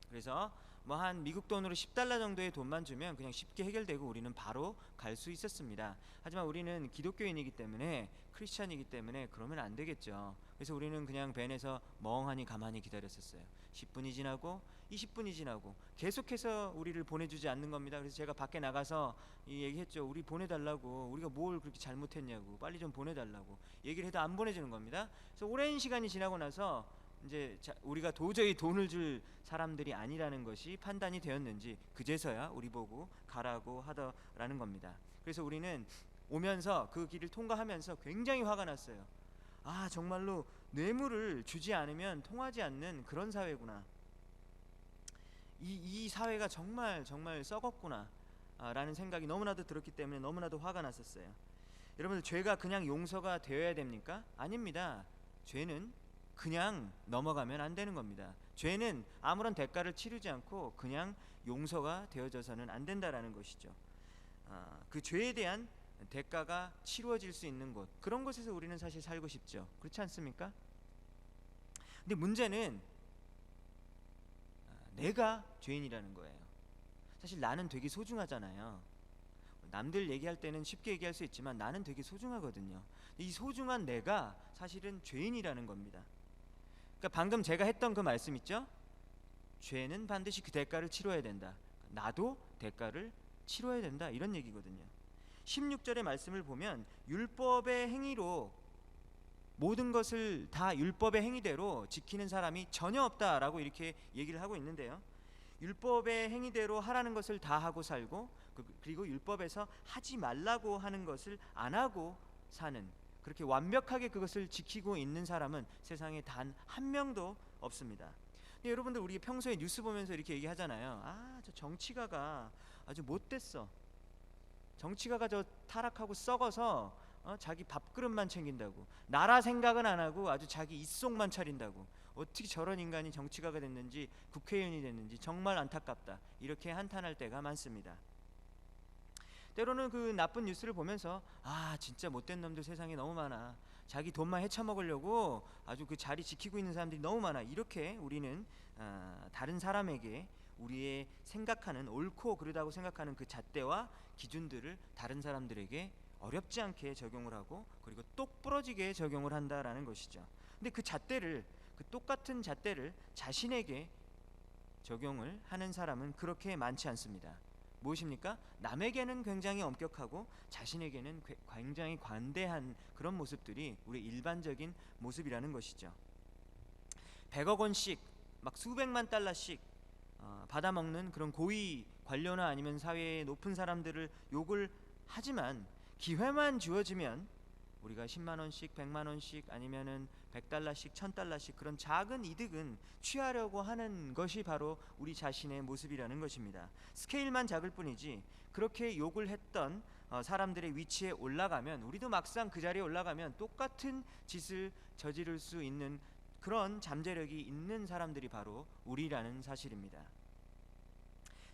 그래서 뭐 한 미국 돈으로 $10 정도의 돈만 주면 그냥 쉽게 해결되고 우리는 바로 갈 수 있었습니다. 하지만 우리는 기독교인이기 때문에, 크리스찬이기 때문에 그러면 안 되겠죠. 그래서 우리는 그냥 밴에서 멍하니 가만히 기다렸었어요. 10분이 지나고 20분이 지나고 계속해서 우리를 보내주지 않는 겁니다. 그래서 제가 밖에 나가서 얘기했죠. 우리 보내달라고, 우리가 뭘 그렇게 잘못했냐고, 빨리 좀 보내달라고 얘기를 해도 안 보내주는 겁니다. 그래서 오랜 시간이 지나고 나서 이제 우리가 도저히 돈을 줄 사람들이 아니라는 것이 판단이 되었는지 그제서야 우리 보고 가라고 하더라는 겁니다. 그래서 우리는 오면서 그 길을 통과하면서 굉장히 화가 났어요. 아, 정말로 뇌물을 주지 않으면 통하지 않는 그런 사회구나. 이 사회가 정말 썩었구나 라는 생각이 너무나도 들었기 때문에 너무나도 화가 났었어요. 여러분들, 죄가 그냥 용서가 되어야 됩니까? 아닙니다. 죄는 그냥 넘어가면 안 되는 겁니다. 죄는 아무런 대가를 치르지 않고 그냥 용서가 되어져서는 안 된다라는 것이죠. 그 죄에 대한 대가가 치루어질 수 있는 곳, 그런 곳에서 우리는 사실 살고 싶죠. 그렇지 않습니까? 근데 문제는 내가 죄인이라는 거예요. 사실 나는 되게 소중하잖아요. 남들 얘기할 때는 쉽게 얘기할 수 있지만 나는 되게 소중하거든요. 이 소중한 내가 사실은 죄인이라는 겁니다. 그러니까 방금 제가 했던 그 말씀 있죠? 죄는 반드시 그 대가를 치러야 된다. 나도 대가를 치러야 된다, 이런 얘기거든요. 16절의 말씀을 보면 율법의 행위로, 모든 것을 다 율법의 행위대로 지키는 사람이 전혀 없다라고 이렇게 얘기를 하고 있는데요. 율법의 행위대로 하라는 것을 다 하고 살고, 그리고 율법에서 하지 말라고 하는 것을 안 하고 사는, 그렇게 완벽하게 그것을 지키고 있는 사람은 세상에 단 한 명도 없습니다. 근데 여러분들, 우리 평소에 뉴스 보면서 이렇게 얘기하잖아요. 아, 저 정치가가 아주 못됐어. 정치가가 저 타락하고 썩어서 자기 밥그릇만 챙긴다고, 나라 생각은 안 하고 아주 자기 입속만 차린다고, 어떻게 저런 인간이 정치가가 됐는지, 국회의원이 됐는지 정말 안타깝다, 이렇게 한탄할 때가 많습니다. 때로는 그 나쁜 뉴스를 보면서 아, 진짜 못된 놈들 세상에 너무 많아, 자기 돈만 헤쳐먹으려고 아주 그 자리 지키고 있는 사람들이 너무 많아, 이렇게 우리는 다른 사람에게 우리의 생각하는, 옳고 그르다고 생각하는 그 잣대와 기준들을 다른 사람들에게 어렵지 않게 적용을 하고, 그리고 똑부러지게 적용을 한다라는 것이죠. 근데 그 잣대를, 그 똑같은 잣대를 자신에게 적용을 하는 사람은 그렇게 많지 않습니다. 무엇입니까? 남에게는 굉장히 엄격하고 자신에게는 굉장히 관대한 그런 모습들이 우리 일반적인 모습이라는 것이죠. 100억 원씩, 막 수백만 달러씩 받아먹는 그런 고위 관료나 아니면 사회의 높은 사람들을 욕을 하지만, 기회만 주어지면 우리가 10만 원씩, 100만 원씩, 아니면은 100달러씩, 1000달러씩 그런 작은 이득은 취하려고 하는 것이 바로 우리 자신의 모습이라는 것입니다. 스케일만 작을 뿐이지, 그렇게 욕을 했던 사람들의 위치에 올라가면, 우리도 막상 그 자리에 올라가면 똑같은 짓을 저지를 수 있는 그런 잠재력이 있는 사람들이 바로 우리라는 사실입니다.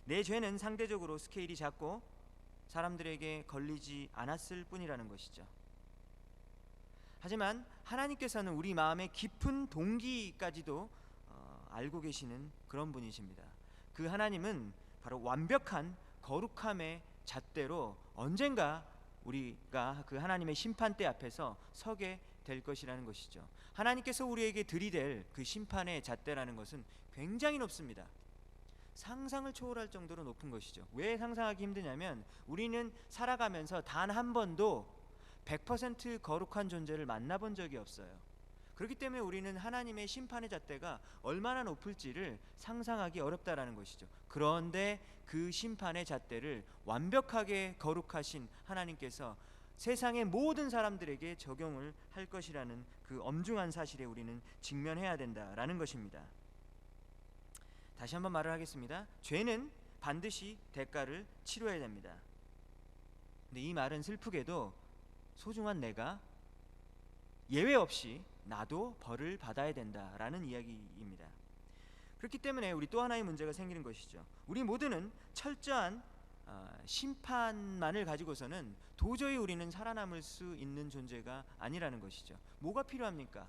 내 죄는 상대적으로 스케일이 작고 사람들에게 걸리지 않았을 뿐이라는 것이죠. 하지만 하나님께서는 우리 마음의 깊은 동기까지도 알고 계시는 그런 분이십니다. 그 하나님은 바로 완벽한 거룩함의 잣대로 언젠가 우리가 그 하나님의 심판대 앞에서 서게 될 것이라는 것이죠. 하나님께서 우리에게 들이댈 그 심판의 잣대라는 것은 굉장히 높습니다. 상상을 초월할 정도로 높은 것이죠. 왜 상상하기 힘드냐면 우리는 살아가면서 단 한 번도 100% 거룩한 존재를 만나본 적이 없어요. 그렇기 때문에 우리는 하나님의 심판의 잣대가 얼마나 높을지를 상상하기 어렵다라는 것이죠. 그런데 그 심판의 잣대를 완벽하게 거룩하신 하나님께서 세상의 모든 사람들에게 적용을 할 것이라는 그 엄중한 사실에 우리는 직면해야 된다라는 것입니다. 다시 한번 말을 하겠습니다. 죄는 반드시 대가를 치러야 됩니다. 근데 이 말은 슬프게도 소중한 내가 예외 없이 나도 벌을 받아야 된다라는 이야기입니다. 그렇기 때문에 우리 또 하나의 문제가 생기는 것이죠. 우리 모두는 철저한 심판만을 가지고서는 도저히 우리는 살아남을 수 있는 존재가 아니라는 것이죠. 뭐가 필요합니까?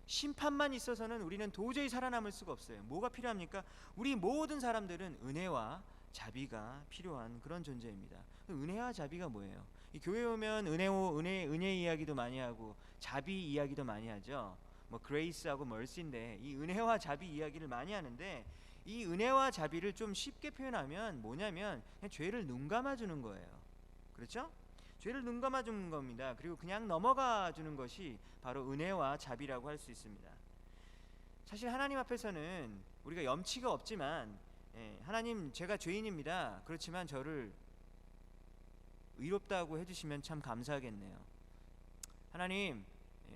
심판만 있어서는 우리는 도저히 살아남을 수가 없어요. 뭐가 필요합니까? 우리 모든 사람들은 은혜와 자비가 필요한 그런 존재입니다. 은혜와 자비가 뭐예요? 이 교회 오면 은혜 이야기도 많이 하고 자비 이야기도 많이 하죠. 뭐 그레이스하고 멀시인데 이 은혜와 자비 이야기를 많이 하는데 이 은혜와 자비를 좀 쉽게 표현하면 뭐냐면 그냥 죄를 눈 감아주는 거예요. 그렇죠? 죄를 눈 감아주는 겁니다. 그리고 그냥 넘어가 주는 것이 바로 은혜와 자비라고 할 수 있습니다. 사실 하나님 앞에서는 우리가 염치가 없지만 하나님 제가 죄인입니다. 그렇지만 저를 의롭다고 해주시면 참 감사하겠네요. 하나님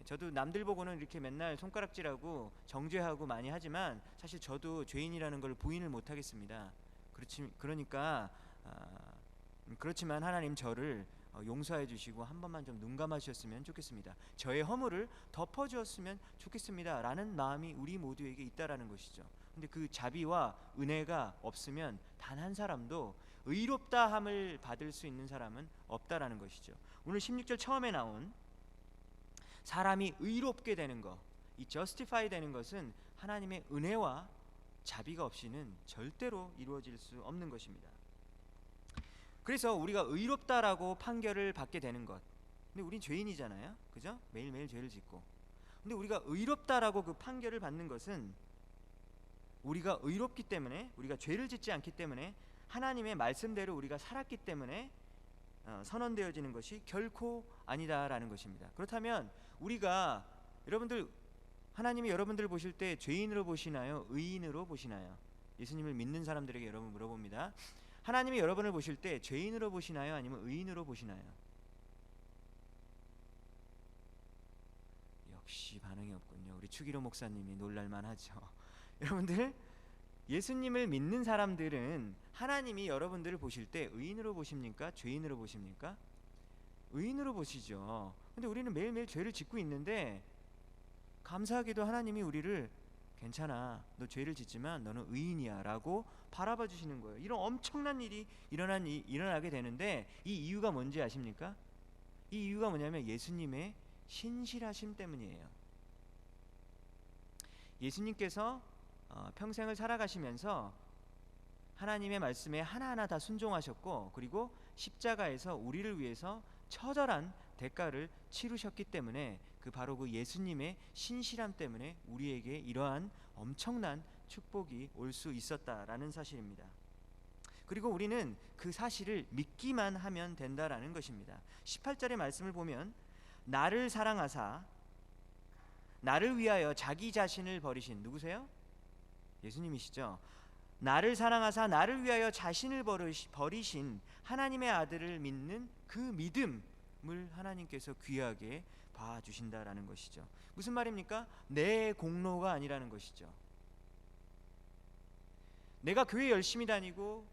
저도 남들 보고는 이렇게 맨날 손가락질하고 정죄하고 많이 하지만 사실 저도 죄인이라는 걸 부인을 못하겠습니다. 그렇지만 하나님 저를 용서해 주시고 한 번만 좀 눈 감아 주셨으면 좋겠습니다. 저의 허물을 덮어 주었으면 좋겠습니다 라는 마음이 우리 모두에게 있다라는 것이죠. 근데 그 자비와 은혜가 없으면 단 한 사람도 의롭다함을 받을 수 있는 사람은 없다라는 것이죠. 오늘 16절 처음에 나온 사람이 의롭게 되는 것, 이 justify 되는 것은 하나님의 은혜와 자비가 없이는 절대로 이루어질 수 없는 것입니다. 그래서 우리가 의롭다라고 판결을 받게 되는 것, 근데 우린 죄인이잖아요, 그죠? 매일매일 죄를 짓고. 근데 우리가 의롭다라고 그 판결을 받는 것은 우리가 의롭기 때문에, 우리가 죄를 짓지 않기 때문에, 하나님의 말씀대로 우리가 살았기 때문에 선언되어지는 것이 결코 아니다라는 것입니다. 그렇다면 우리가 하나님이 여러분들을 보실 때 죄인으로 보시나요? 의인으로 보시나요? 예수님을 믿는 사람들에게 여러분 물어봅니다. 하나님이 여러분을 보실 때 죄인으로 보시나요? 아니면 의인으로 보시나요? 역시 반응이 없군요. 우리 추기로 목사님이 놀랄만 하죠. 여러분들, 예수님을 믿는 사람들은 하나님이 여러분들을 보실 때 의인으로 보십니까? 죄인으로 보십니까? 의인으로 보시죠. 근데 우리는 매일매일 죄를 짓고 있는데 감사하게도 하나님이 우리를 괜찮아, 너 죄를 짓지만 너는 의인이야 라고 바라봐 주시는 거예요. 이런 엄청난 일이 일어나게 되는데 이 이유가 뭔지 아십니까? 이 이유가 뭐냐면 예수님의 신실하심 때문이에요. 예수님께서 평생을 살아가시면서 하나님의 말씀에 하나하나 다 순종하셨고, 그리고 십자가에서 우리를 위해서 처절한 대가를 치르셨기 때문에 바로 그 예수님의 신실함 때문에 우리에게 이러한 엄청난 축복이 올 수 있었다라는 사실입니다. 그리고 우리는 그 사실을 믿기만 하면 된다라는 것입니다. 18절의 말씀을 보면 나를 사랑하사 나를 위하여 자기 자신을 버리신, 누구세요? 예수님이시죠. 나를 사랑하사 나를 위하여 자신을 버리신 하나님의 아들을 믿는 그 믿음을 하나님께서 귀하게 봐주신다라는 것이죠. 무슨 말입니까? 내 공로가 아니라는 것이죠. 내가 교회 열심히 다니고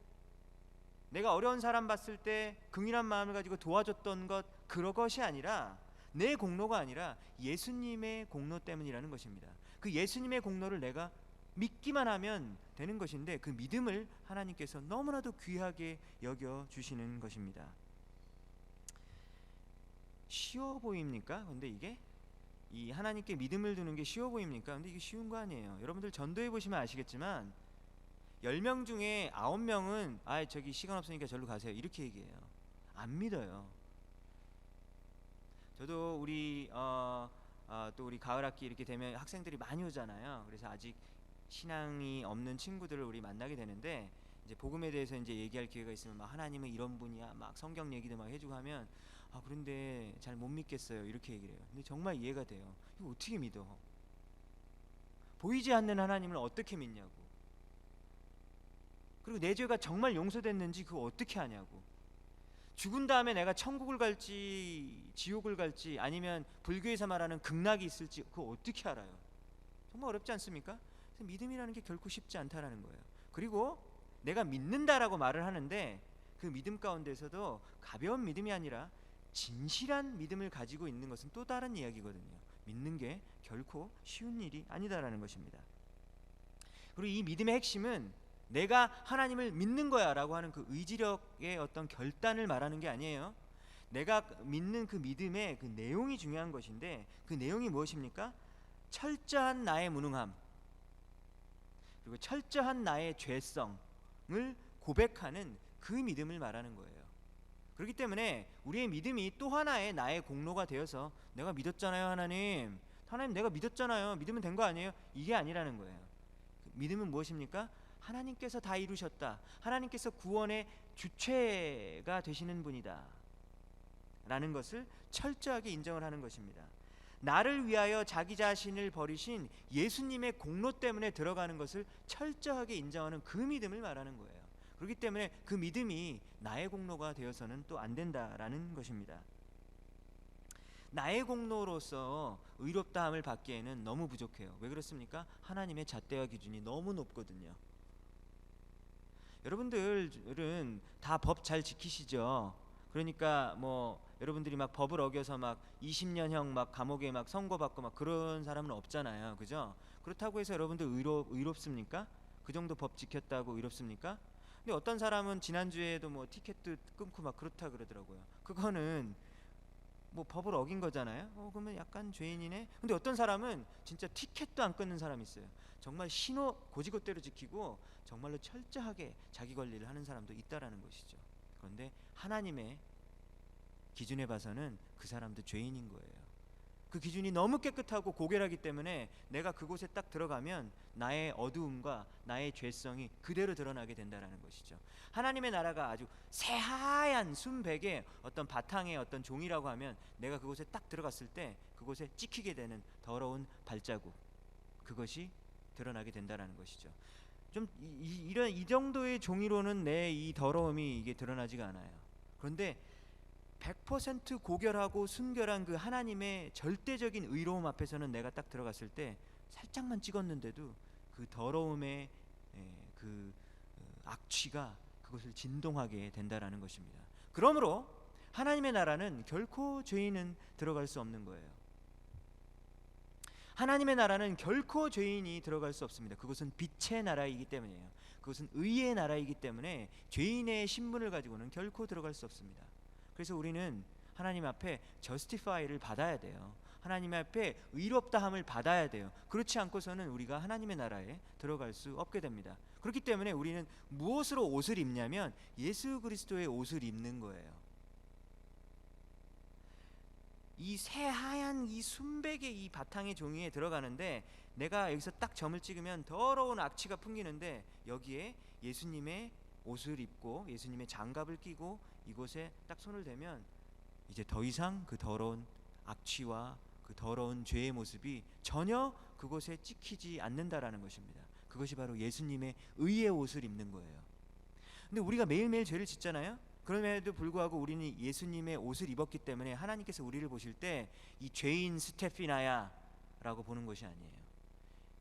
내가 어려운 사람 봤을 때 긍휼한 마음을 가지고 도와줬던 것, 그런 것이 아니라, 내 공로가 아니라 예수님의 공로 때문이라는 것입니다. 그 예수님의 공로를 내가 믿기만 하면 되는 것인데 그 믿음을 하나님께서 너무나도 귀하게 여겨 주시는 것입니다. 쉬워 보입니까? 근데 이게 이 하나님께 믿음을 두는 게 쉬워 보입니까? 근데 이게 쉬운 거 아니에요. 여러분들 전도해 보시면 아시겠지만 10명 중에 9명은 저기 시간 없으니까 절로 가세요 이렇게 얘기해요. 안 믿어요. 저도 우리 또 우리 가을 학기 이렇게 되면 학생들이 많이 오잖아요. 그래서 아직 신앙이 없는 친구들을 우리 만나게 되는데 이제 복음에 대해서 이제 얘기할 기회가 있으면 막 하나님은 이런 분이야 막 성경 얘기도 막 해주고 하면 그런데 잘 못 믿겠어요 이렇게 얘기를 해요. 근데 정말 이해가 돼요. 이거 어떻게 믿어? 보이지 않는 하나님을 어떻게 믿냐고. 그리고 내 죄가 정말 용서됐는지 그거 어떻게 하냐고. 죽은 다음에 내가 천국을 갈지 지옥을 갈지 아니면 불교에서 말하는 극락이 있을지 그거 어떻게 알아요? 정말 어렵지 않습니까? 그래서 믿음이라는 게 결코 쉽지 않다라는 거예요. 그리고 내가 믿는다라고 말을 하는데 그 믿음 가운데서도 가벼운 믿음이 아니라 진실한 믿음을 가지고 있는 것은 또 다른 이야기거든요. 믿는 게 결코 쉬운 일이 아니다라는 것입니다. 그리고 이 믿음의 핵심은 내가 하나님을 믿는 거야 라고 하는 그 의지력의 어떤 결단을 말하는 게 아니에요. 내가 믿는 그 믿음의 그 내용이 중요한 것인데 그 내용이 무엇입니까? 철저한 나의 무능함 그리고 철저한 나의 죄성을 고백하는 그 믿음을 말하는 거예요. 그렇기 때문에 우리의 믿음이 또 하나의 나의 공로가 되어서 내가 믿었잖아요 하나님 내가 믿었잖아요 믿으면 된 거 아니에요? 이게 아니라는 거예요. 믿음은 무엇입니까? 하나님께서 다 이루셨다. 하나님께서 구원의 주체가 되시는 분이다 라는 것을 철저하게 인정을 하는 것입니다. 나를 위하여 자기 자신을 버리신 예수님의 공로 때문에 들어가는 것을 철저하게 인정하는 그 믿음을 말하는 거예요. 그렇기 때문에 그 믿음이 나의 공로가 되어서는 또 안 된다라는 것입니다. 나의 공로로서 의롭다함을 받기에는 너무 부족해요. 왜 그렇습니까? 하나님의 잣대와 기준이 너무 높거든요. 여러분들은 다 법 잘 지키시죠? 그러니까 뭐 여러분들이 막 법을 어겨서 막 20년형 막 감옥에 막 선고받고 막 그런 사람은 없잖아요. 그죠? 그렇다고 해서 여러분들 의롭습니까? 그 정도 법 지켰다고 의롭습니까? 근데 어떤 사람은 지난주에도 뭐 티켓도 끊고 막 그렇다 그러더라고요. 그거는 뭐 법을 어긴 거잖아요. 그러면 약간 죄인이네. 근데 어떤 사람은 진짜 티켓도 안 끊는 사람이 있어요. 정말 신호 고지고대로 지키고 정말로 철저하게 자기 관리를 하는 사람도 있다라는 것이죠. 그런데 하나님의 기준에 봐서는 그 사람도 죄인인 거예요. 그 기준이 너무 깨끗하고 고결하기 때문에 내가 그곳에 딱 들어가면 나의 어두움과 나의 죄성이 그대로 드러나게 된다는 것이죠. 하나님의 나라가 아주 새하얀 순백의 어떤 바탕의 어떤 종이라고 하면 내가 그곳에 딱 들어갔을 때 그곳에 찍히게 되는 더러운 발자국 그것이 드러나게 된다는 것이죠. 좀 이 정도의 종이로는 내 이 더러움이 이게 드러나지가 않아요. 그런데 100% 고결하고 순결한 그 하나님의 절대적인 의로움 앞에서는 내가 딱 들어갔을 때 살짝만 찍었는데도 그 더러움의 그 악취가 그것을 진동하게 된다라는 것입니다. 그러므로 하나님의 나라는 결코 죄인은 들어갈 수 없는 거예요. 하나님의 나라는 결코 죄인이 들어갈 수 없습니다. 그것은 빛의 나라이기 때문이에요. 그것은 의의 나라이기 때문에 죄인의 신분을 가지고는 결코 들어갈 수 없습니다. 그래서 우리는 하나님 앞에 justify를 받아야 돼요. 하나님 앞에 의롭다함을 받아야 돼요. 그렇지 않고서는 우리가 하나님의 나라에 들어갈 수 없게 됩니다. 그렇기 때문에 우리는 무엇으로 옷을 입냐면 예수 그리스도의 옷을 입는 거예요. 이 새하얀 이 순백의 이 바탕의 종이에 들어가는데 내가 여기서 딱 점을 찍으면 더러운 악취가 풍기는데 여기에 예수님의 옷을 입고 예수님의 장갑을 끼고 이곳에 딱 손을 대면 이제 더 이상 그 더러운 악취와 그 더러운 죄의 모습이 전혀 그곳에 찍히지 않는다라는 것입니다. 그것이 바로 예수님의 의의 옷을 입는 거예요. 근데 우리가 매일매일 죄를 짓잖아요. 그럼에도 불구하고 우리는 예수님의 옷을 입었기 때문에 하나님께서 우리를 보실 때 이 죄인 스테피나야 라고 보는 것이 아니에요.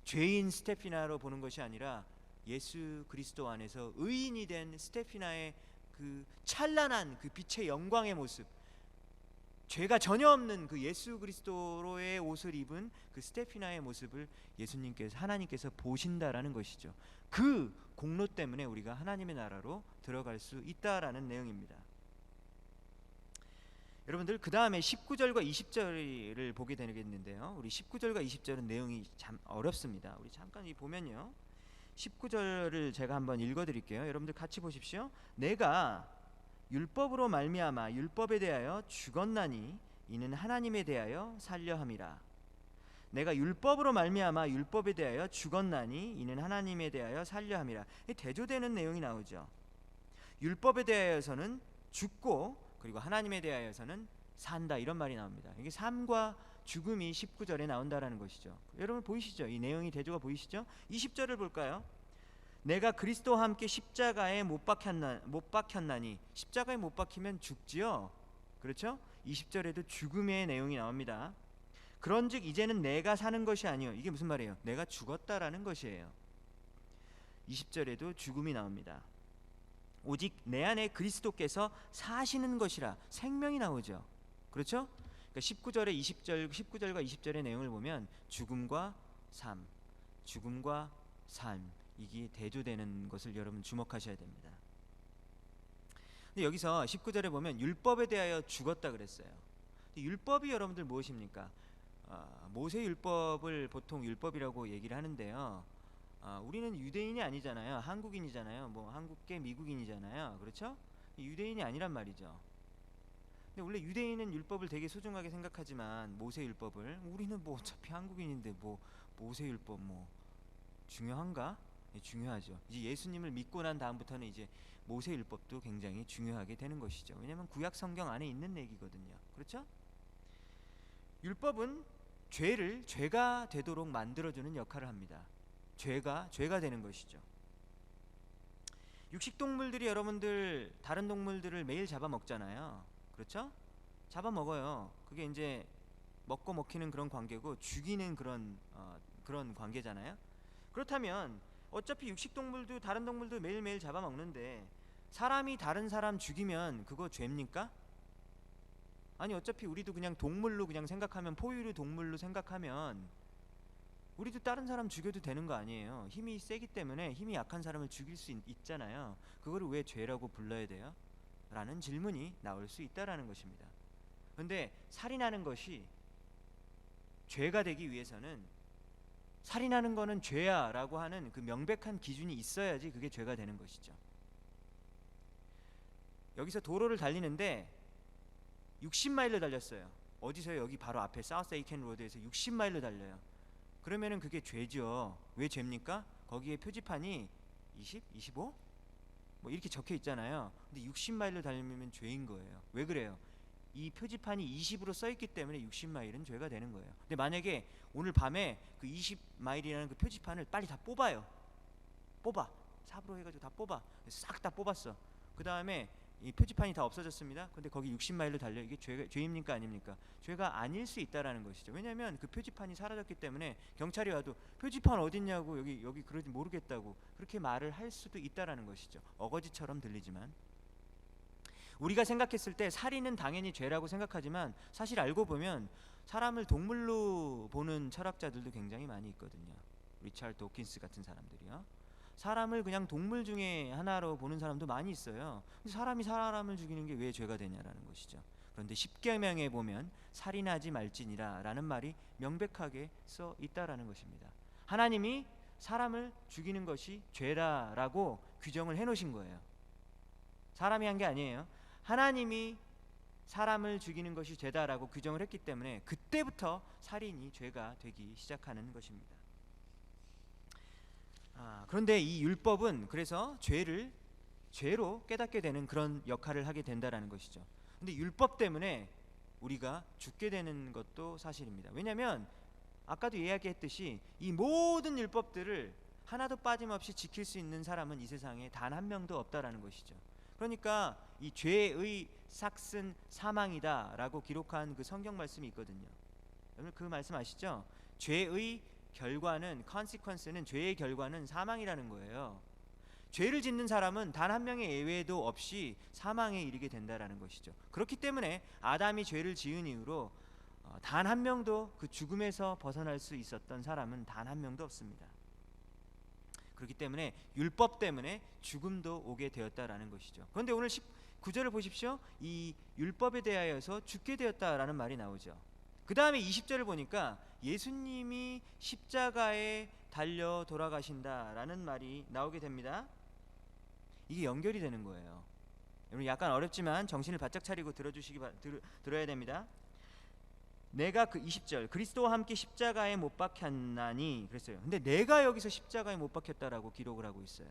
죄인 스테피나로 보는 것이 아니라 예수 그리스도 안에서 의인이 된 스테피나의 그 찬란한 그 빛의 영광의 모습, 죄가 전혀 없는 그 예수 그리스도로의 옷을 입은 그 스테피나의 모습을 예수님께서 하나님께서 보신다라는 것이죠. 그 공로 때문에 우리가 하나님의 나라로 들어갈 수 있다라는 내용입니다. 여러분들 그 다음에 19절과 20절을 보게 되겠는데요. 우리 19절과 20절은 내용이 참 어렵습니다. 우리 잠깐 이 보면요. 19절을 제가 한번 읽어드릴게요. 여러분들 같이 보십시오. 내가 율법으로 말미암아 율법에 대하여 죽었나니 이는 하나님에 대하여 살려 함이라. 내가 율법으로 말미암아 율법에 대하여 죽었나니 이는 하나님에 대하여 살려 함이라. 대조되는 내용이 나오죠. 율법에 대하여서는 죽고 그리고 하나님에 대하여서는 산다, 이런 말이 나옵니다. 이게 삶과 죽음이 19절에 나온다라는 것이죠. 여러분 보이시죠? 이 내용이 대조가 보이시죠? 20절을 볼까요? 내가 그리스도와 함께 십자가에 못 박혔나니, 십자가에 못 박히면 죽지요. 그렇죠? 20절에도 죽음의 내용이 나옵니다. 그런즉 이제는 내가 사는 것이 아니요. 이게 무슨 말이에요? 내가 죽었다라는 것이에요. 20절에도 죽음이 나옵니다. 오직 내 안에 그리스도께서 사시는 것이라, 생명이 나오죠. 그렇죠? 그러니까 19절과 20절의 내용을 보면 죽음과 삶, 죽음과 삶, 이게 대조되는 것을 여러분 주목하셔야 됩니다. 근데 여기서 19절에 보면 율법에 대하여 죽었다 그랬어요. 율법이 여러분들 무엇입니까? 모세 율법을 보통 율법이라고 얘기를 하는데요. 우리는 유대인이 아니잖아요. 한국인이잖아요. 뭐 한국계 미국인이잖아요. 그렇죠? 유대인이 아니란 말이죠. 근데 원래 유대인은 율법을 되게 소중하게 생각하지만 모세 율법을, 우리는 뭐 어차피 한국인인데 뭐 모세 율법 뭐 중요한가? 네, 중요하죠. 이제 예수님을 믿고 난 다음부터는 이제 모세 율법도 굉장히 중요하게 되는 것이죠. 왜냐하면 구약 성경 안에 있는 얘기거든요. 그렇죠? 율법은 죄가 되도록 만들어주는 역할을 합니다. 죄가 되는 것이죠. 육식동물들이 여러분들 다른 동물들을 매일 잡아먹잖아요. 그렇죠? 잡아먹어요. 그게 이제 먹고 먹히는 그런 관계고 죽이는 그런 관계잖아요. 그렇다면 어차피 육식동물도 다른 동물도 매일매일 잡아먹는데 사람이 다른 사람 죽이면 그거 죄입니까? 아니, 어차피 우리도 그냥 동물로 그냥 생각하면, 포유류 동물로 생각하면 우리도 다른 사람 죽여도 되는 거 아니에요. 힘이 세기 때문에 힘이 약한 사람을 죽일 수 있잖아요. 그거를 왜 죄라고 불러야 돼요? 라는 질문이 나올 수 있다라는 것입니다. 그런데 살인하는 것이 죄가 되기 위해서는, 살인하는 거는 죄야 라고 하는 그 명백한 기준이 있어야지 그게 죄가 되는 것이죠. 여기서 도로를 달리는데 60마일로 달렸어요. 어디서요? 여기 바로 앞에 사우스 에이켄 로드에서 60마일로 달려요. 그러면은 그게 죄죠. 왜 죄입니까? 거기에 표지판이 20, 25? 뭐 이렇게 적혀 있잖아요. 근데 60마일로 달리면 죄인 거예요. 왜 그래요? 이 표지판이 20으로 써 있기 때문에 60마일은 죄가 되는 거예요. 근데 만약에 오늘 밤에 그 20마일이라는 그 표지판을 빨리 다 뽑아요. 삽으로 해가지고 다 뽑아. 싹 다 뽑았어. 그 다음에 이 표지판이 다 없어졌습니다. 근데 거기 60마일로 달려. 이게 죄입니까 아닙니까? 죄가 아닐 수 있다라는 것이죠. 왜냐하면 그 표지판이 사라졌기 때문에 경찰이 와도 표지판 어딨냐고, 여기 그러지 모르겠다고 그렇게 말을 할 수도 있다라는 것이죠. 어거지처럼 들리지만 우리가 생각했을 때 살인은 당연히 죄라고 생각하지만 사실 알고 보면 사람을 동물로 보는 철학자들도 굉장히 많이 있거든요. 리차드 도킨스 같은 사람들이요. 사람을 그냥 동물 중에 하나로 보는 사람도 많이 있어요. 사람이 사람을 죽이는 게 왜 죄가 되냐라는 것이죠. 그런데 십계명에 보면 살인하지 말지니라 라는 말이 명백하게 써 있다라는 것입니다. 하나님이 사람을 죽이는 것이 죄다라고 규정을 해놓으신 거예요. 사람이 한 게 아니에요. 하나님이 사람을 죽이는 것이 죄다라고 규정을 했기 때문에 그때부터 살인이 죄가 되기 시작하는 것입니다. 그런데 이 율법은 그래서 죄로 깨닫게 되는 그런 역할을 하게 된다라는 것이죠. 근데 율법 때문에 우리가 죽게 되는 것도 사실입니다. 왜냐하면 아까도 이야기했듯이 이 모든 율법들을 하나도 빠짐없이 지킬 수 있는 사람은 이 세상에 단 한 명도 없다라는 것이죠. 그러니까 이 죄의 삭은 사망이다라고 기록한 그 성경 말씀이 있거든요. 여러분 그 말씀 아시죠? 죄의 결과는, consequence는, 죄의 결과는 사망이라는 거예요. 죄를 짓는 사람은 단 한 명의 예외도 없이 사망에 이르게 된다라는 것이죠. 그렇기 때문에 아담이 죄를 지은 이후로 단 한 명도 그 죽음에서 벗어날 수 있었던 사람은 단 한 명도 없습니다. 그렇기 때문에 율법 때문에 죽음도 오게 되었다라는 것이죠. 그런데 오늘 19절을 보십시오. 이 율법에 대하여서 죽게 되었다라는 말이 나오죠. 그 다음에 20절을 보니까 예수님이 십자가에 달려 돌아가신다라는 말이 나오게 됩니다. 이게 연결이 되는 거예요. 여러분 약간 어렵지만 정신을 바짝 차리고 들어야 됩니다. 내가 그 20절 그리스도와 함께 십자가에 못 박혔나니 그랬어요. 근데 내가 여기서 십자가에 못 박혔다라고 기록을 하고 있어요.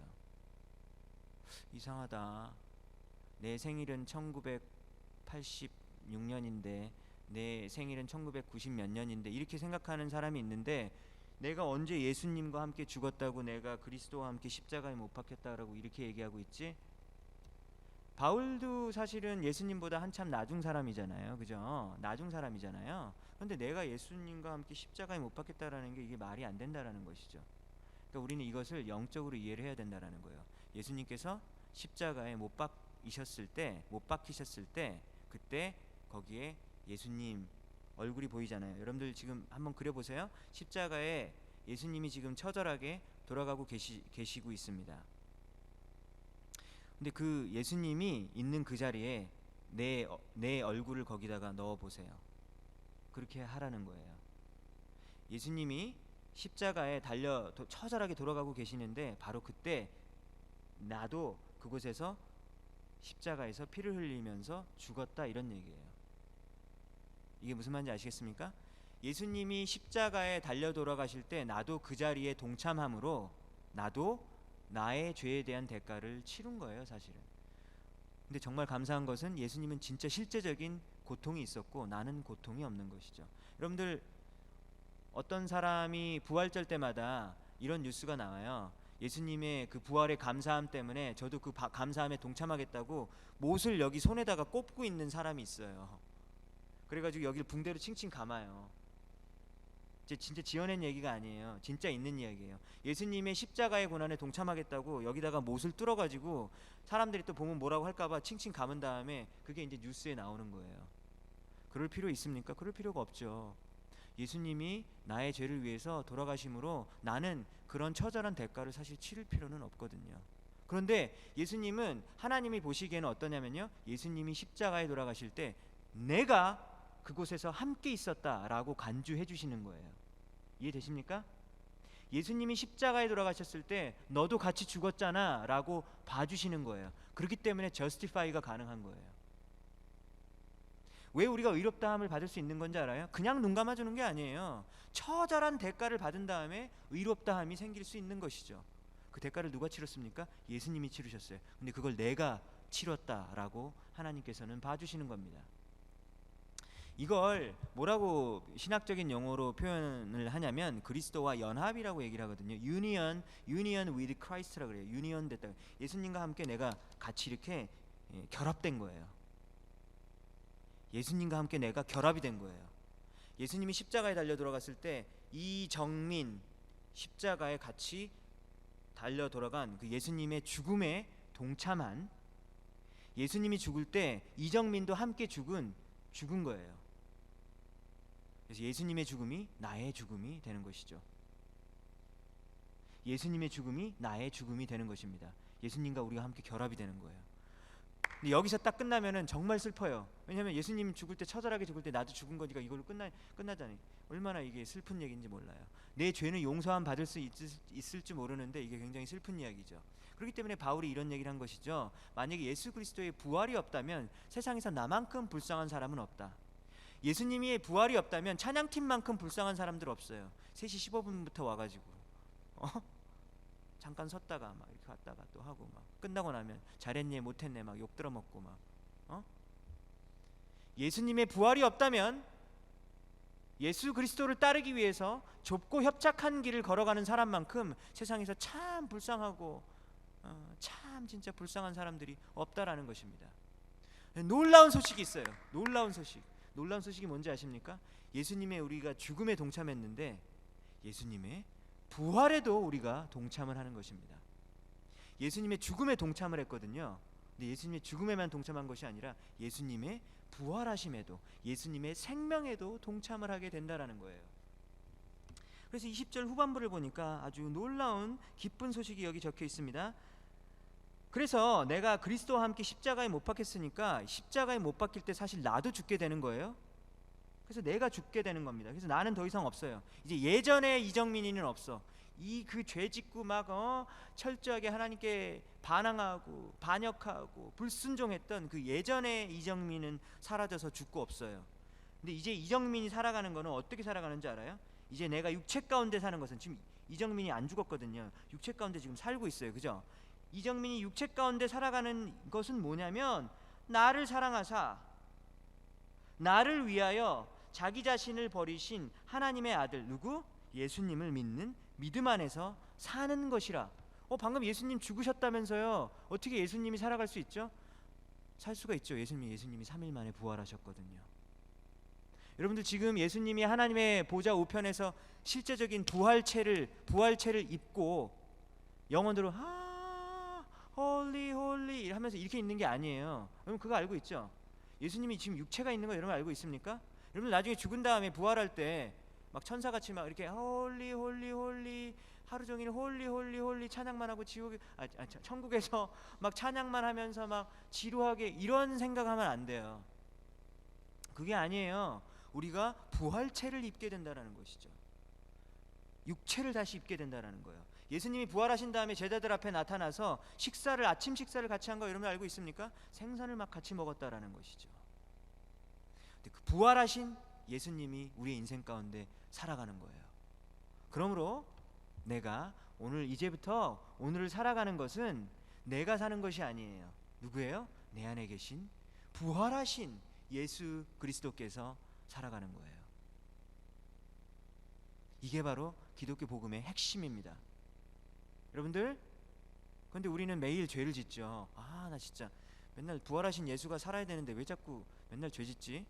이상하다. 내 생일은 1986년인데 내 생일은 1990 몇 년인데 이렇게 생각하는 사람이 있는데 내가 언제 예수님과 함께 죽었다고 내가 그리스도와 함께 십자가에 못 박혔다라고 이렇게 얘기하고 있지? 바울도 사실은 예수님보다 한참 나중 사람이잖아요. 그죠? 나중 사람이잖아요. 그런데 내가 예수님과 함께 십자가에 못 박혔다라는 게 이게 말이 안 된다라는 것이죠. 그러니까 우리는 이것을 영적으로 이해를 해야 된다라는 거예요. 예수님께서 십자가에 못 박히셨을 때 그때 거기에 예수님 얼굴이 보이잖아요. 여러분들 지금 한번 그려보세요. 십자가에 예수님이 지금 처절하게 돌아가고 계시고 있습니다. 근데 그 예수님이 있는 그 자리에 내 얼굴을 거기다가 넣어보세요. 그렇게 하라는 거예요. 예수님이 십자가에 달려 처절하게 돌아가고 계시는데 바로 그때 나도 그곳에서 십자가에서 피를 흘리면서 죽었다 이런 얘기예요. 이게 무슨 말인지 아시겠습니까? 예수님이 십자가에 달려 돌아가실 때 나도 그 자리에 동참함으로 나도 나의 죄에 대한 대가를 치른 거예요, 사실은. 근데 정말 감사한 것은 예수님은 진짜 실제적인 고통이 있었고 나는 고통이 없는 것이죠. 여러분들 어떤 사람이 부활절 때마다 이런 뉴스가 나와요. 예수님의 그 부활의 감사함 때문에 저도 그 감사함에 동참하겠다고 못을 여기 손에다가 꼽고 있는 사람이 있어요. 그래가지고 여기를 붕대로 칭칭 감아요. 진짜 지어낸 얘기가 아니에요. 진짜 있는 이야기예요. 예수님의 십자가의 고난에 동참하겠다고 여기다가 못을 뚫어가지고 사람들이 또 보면 뭐라고 할까봐 칭칭 감은 다음에 그게 이제 뉴스에 나오는 거예요. 그럴 필요 있습니까? 그럴 필요가 없죠. 예수님이 나의 죄를 위해서 돌아가심으로 나는 그런 처절한 대가를 사실 치를 필요는 없거든요. 그런데 예수님은 하나님이 보시기에는 어떠냐면요, 예수님이 십자가에 돌아가실 때 내가 그곳에서 함께 있었다라고 간주해 주시는 거예요. 이해되십니까? 예수님이 십자가에 돌아가셨을 때 너도 같이 죽었잖아 라고 봐주시는 거예요. 그렇기 때문에 저스티파이가 가능한 거예요. 왜 우리가 의롭다함을 받을 수 있는 건지 알아요? 그냥 눈 감아주는 게 아니에요. 처절한 대가를 받은 다음에 의롭다함이 생길 수 있는 것이죠. 그 대가를 누가 치렀습니까? 예수님이 치르셨어요. 근데 그걸 내가 치렀다라고 하나님께서는 봐주시는 겁니다. 이걸 뭐라고 신학적인 용어로 표현을 하냐면 그리스도와 연합이라고 얘기를 하거든요. union with Christ라고 그래요. 유니언 됐다. 예수님과 함께 내가 같이 이렇게 결합된 거예요. 예수님과 함께 내가 결합이 된 거예요. 예수님이 십자가에 달려 돌아갔을 때 이정민 십자가에 같이 달려 돌아간 그 예수님의 죽음에 동참한, 예수님이 죽을 때 이정민도 함께 죽은 거예요. 그래서 예수님의 죽음이 나의 죽음이 되는 것이죠. 예수님의 죽음이 나의 죽음이 되는 것입니다. 예수님과 우리가 함께 결합이 되는 거예요. 근데 여기서 딱 끝나면은 정말 슬퍼요. 왜냐하면 예수님 죽을 때, 처절하게 죽을 때 나도 죽은 거니까 이걸로 끝나잖아요. 얼마나 이게 슬픈 얘기인지 몰라요. 내 죄는 용서함 받을 수 있을지 모르는데 이게 굉장히 슬픈 이야기죠. 그렇기 때문에 바울이 이런 얘기를 한 것이죠. 만약에 예수 그리스도의 부활이 없다면 세상에서 나만큼 불쌍한 사람은 없다. 예수님의 부활이 없다면 찬양팀만큼 불쌍한 사람들 없어요. 3시 15분부터 와가지고 잠깐 섰다가 막 이렇게 왔다가 또 하고 막 끝나고 나면 잘했네 못했네 막 욕 들어먹고 막 예수님의 부활이 없다면 예수 그리스도를 따르기 위해서 좁고 협착한 길을 걸어가는 사람만큼 세상에서 참 불쌍하고 참 진짜 불쌍한 사람들이 없다라는 것입니다. 놀라운 소식이 있어요. 놀라운 소식이 뭔지 아십니까? 예수님의 우리가 죽음에 동참했는데 예수님의 부활에도 우리가 동참을 하는 것입니다. 예수님의 죽음에 동참을 했거든요. 근데 예수님의 죽음에만 동참한 것이 아니라 예수님의 부활하심에도, 예수님의 생명에도 동참을 하게 된다라는 거예요. 그래서 20절 후반부를 보니까 아주 놀라운 기쁜 소식이 여기 적혀 있습니다. 그래서 내가 그리스도와 함께 십자가에 못 박혔으니까 십자가에 못 박힐 때 사실 나도 죽게 되는 거예요. 그래서 내가 죽게 되는 겁니다. 그래서 나는 더 이상 없어요. 이제 예전의 이정민이는 없어. 이 그 죄 짓고 막 철저하게 하나님께 반항하고 반역하고 불순종했던 그 예전의 이정민은 사라져서 죽고 없어요. 근데 이제 이정민이 살아가는 거는 어떻게 살아가는지 알아요? 이제 내가 육체 가운데 사는 것은, 지금 이정민이 안 죽었거든요. 육체 가운데 지금 살고 있어요. 그죠? 이정민이 육체 가운데 살아가는 것은 뭐냐면, 나를 사랑하사 나를 위하여 자기 자신을 버리신 하나님의 아들, 누구? 예수님을 믿는 믿음 안에서 사는 것이라. 방금 예수님 죽으셨다면서요. 어떻게 예수님이 살아갈 수 있죠? 살 수가 있죠. 예수님이 3일 만에 부활하셨거든요. 여러분들, 지금 예수님이 하나님의 보좌 우편에서 실제적인 부활체를 입고 영혼으로 홀리 홀리 하면서 이렇게 있는 게 아니에요. 여러분 그거 알고 있죠? 예수님이 지금 육체가 있는 거 여러분 알고 있습니까? 여러분 나중에 죽은 다음에 부활할 때 막 천사같이 막 이렇게 홀리 홀리 홀리 하루 종일 홀리 홀리 홀리 찬양만 하고 천국에서 막 찬양만 하면서 막 지루하게 이런 생각하면 안 돼요. 그게 아니에요. 우리가 부활체를 입게 된다라는 것이죠. 육체를 다시 입게 된다라는 거예요. 예수님이 부활하신 다음에 제자들 앞에 나타나서 아침 식사를 같이 한 거 여러분 알고 있습니까? 생선을 막 같이 먹었다라는 것이죠. 근데 그 부활하신 예수님이 우리의 인생 가운데 살아가는 거예요. 그러므로 내가 이제부터 오늘을 살아가는 것은 내가 사는 것이 아니에요. 누구예요? 내 안에 계신 부활하신 예수 그리스도께서 살아가는 거예요. 이게 바로 기독교 복음의 핵심입니다. 여러분들, 그런데 우리는 매일 죄를 짓죠. 나 진짜 맨날 부활하신 예수가 살아야 되는데 왜 자꾸 맨날 죄 짓지?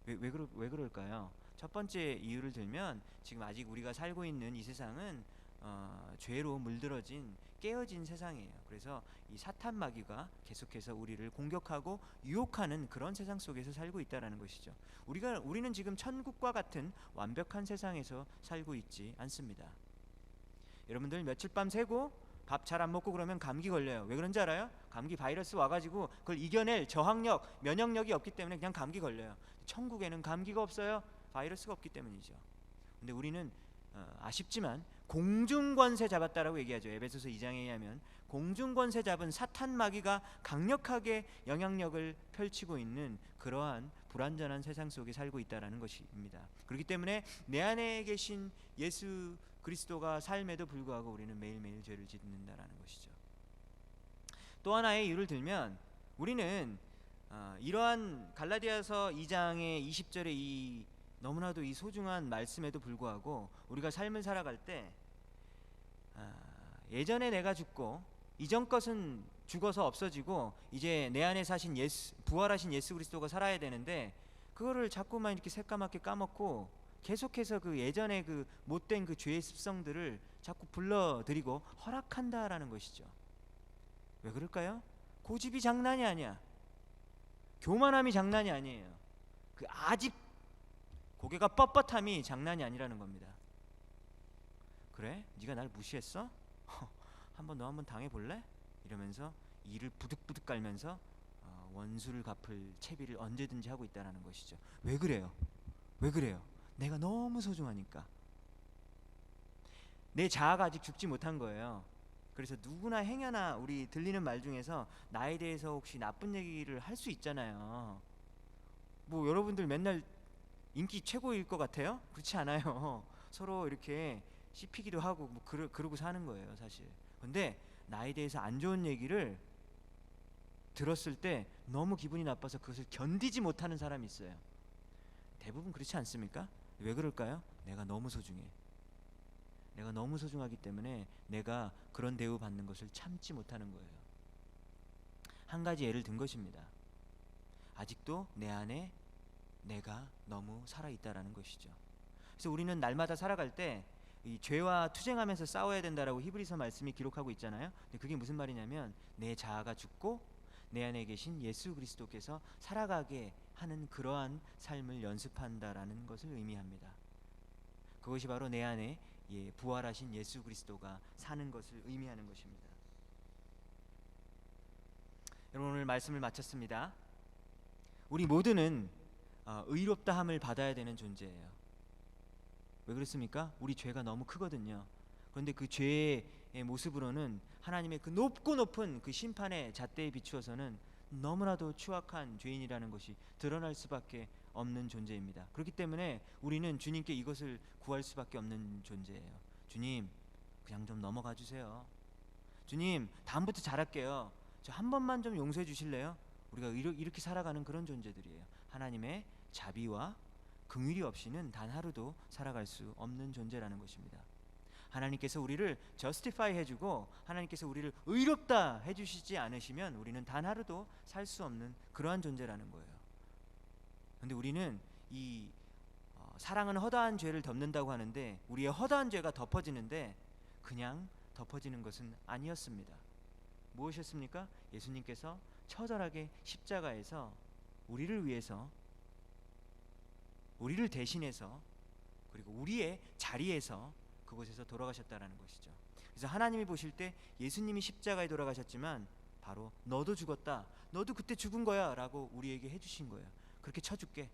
왜 그럴까요? 첫 번째 이유를 들면, 지금 아직 우리가 살고 있는 이 세상은 죄로 물들어진 깨어진 세상이에요. 그래서 이 사탄 마귀가 계속해서 우리를 공격하고 유혹하는 그런 세상 속에서 살고 있다라는 것이죠. 우리는 지금 천국과 같은 완벽한 세상에서 살고 있지 않습니다. 여러분들 며칠 밤 새고 밥 잘 안 먹고 그러면 감기 걸려요. 왜 그런지 알아요? 감기 바이러스 와가지고 그걸 이겨낼 저항력, 면역력이 없기 때문에 그냥 감기 걸려요. 천국에는 감기가 없어요. 바이러스가 없기 때문이죠. 근데 우리는 아쉽지만 공중권세 잡았다라고 얘기하죠. 에베소서 2장에 의하면 공중권세 잡은 사탄 마귀가 강력하게 영향력을 펼치고 있는 그러한 불완전한 세상 속에 살고 있다라는 것입니다. 그렇기 때문에 내 안에 계신 예수 그리스도가 삶에도 불구하고 우리는 매일매일 죄를 짓는다라는 것이죠. 또 하나의 이유를 들면, 우리는 이러한 갈라디아서 2장의 20절의 이 너무나도 이 소중한 말씀에도 불구하고 우리가 삶을 살아갈 때 예전에 내가 죽고 이전 것은 죽어서 없어지고 이제 내 안에 사신 부활하신 예수 그리스도가 살아야 되는데, 그거를 자꾸만 이렇게 새까맣게 까먹고 계속해서 그 예전에 그 못된 그 죄의 습성들을 자꾸 불러들이고 허락한다라는 것이죠. 왜 그럴까요? 고집이 장난이 아니야. 교만함이 장난이 아니에요. 그 아집, 고개가 뻣뻣함이 장난이 아니라는 겁니다. 그래? 네가 날 무시했어? 너 한번 당해볼래? 이러면서 이를 부득부득 깔면서 원수를 갚을 채비를 언제든지 하고 있다는 것이죠. 왜 그래요? 내가 너무 소중하니까. 내 자아가 아직 죽지 못한 거예요. 그래서 누구나 행여나 우리 들리는 말 중에서 나에 대해서 혹시 나쁜 얘기를 할 수 있잖아요. 뭐 여러분들 맨날 인기 최고일 것 같아요? 그렇지 않아요. 서로 이렇게 씹히기도 하고 뭐 그러고 사는 거예요, 사실. 근데 나에 대해서 안 좋은 얘기를 들었을 때 너무 기분이 나빠서 그것을 견디지 못하는 사람이 있어요. 대부분 그렇지 않습니까? 왜 그럴까요? 내가 너무 소중해. 내가 너무 소중하기 때문에 내가 그런 대우 받는 것을 참지 못하는 거예요. 한 가지 예를 든 것입니다. 아직도 내 안에 내가 너무 살아있다라는 것이죠. 그래서 우리는 날마다 살아갈 때 이 죄와 투쟁하면서 싸워야 된다라고 히브리서 말씀이 기록하고 있잖아요. 근데 그게 무슨 말이냐면 내 자아가 죽고 내 안에 계신 예수 그리스도께서 살아가게 하는 그러한 삶을 연습한다라는 것을 의미합니다. 그것이 바로 내 안에 부활하신 예수 그리스도가 사는 것을 의미하는 것입니다. 여러분, 오늘 말씀을 마쳤습니다. 우리 모두는 의롭다함을 받아야 되는 존재예요. 왜 그렇습니까? 우리 죄가 너무 크거든요. 그런데 그 죄의 모습으로는 하나님의 그 높고 높은 그 심판의 잣대에 비추어서는 너무나도 추악한 죄인이라는 것이 드러날 수밖에 없는 존재입니다. 그렇기 때문에 우리는 주님께 이것을 구할 수밖에 없는 존재예요. 주님, 그냥 좀 넘어가 주세요. 주님, 다음부터 잘할게요. 저 한 번만 좀 용서해 주실래요? 우리가 이렇게 살아가는 그런 존재들이에요. 하나님의 자비와 긍휼이 없이는 단 하루도 살아갈 수 없는 존재라는 것입니다. 하나님께서 우리를 저스티파이 해주고 하나님께서 우리를 의롭다 해주시지 않으시면 우리는 단 하루도 살 수 없는 그러한 존재라는 거예요. 그런데 우리는 이 사랑은 허다한 죄를 덮는다고 하는데 우리의 허다한 죄가 덮어지는데 그냥 덮어지는 것은 아니었습니다. 무엇이었습니까? 예수님께서 처절하게 십자가에서 우리를 위해서, 우리를 대신해서, 그리고 우리의 자리에서 그곳에서 돌아가셨다라는 것이죠. 그래서 하나님이 보실 때 예수님이 십자가에 돌아가셨지만 바로 너도 죽었다, 너도 그때 죽은 거야 라고 우리에게 해주신 거예요. 그렇게 쳐줄게.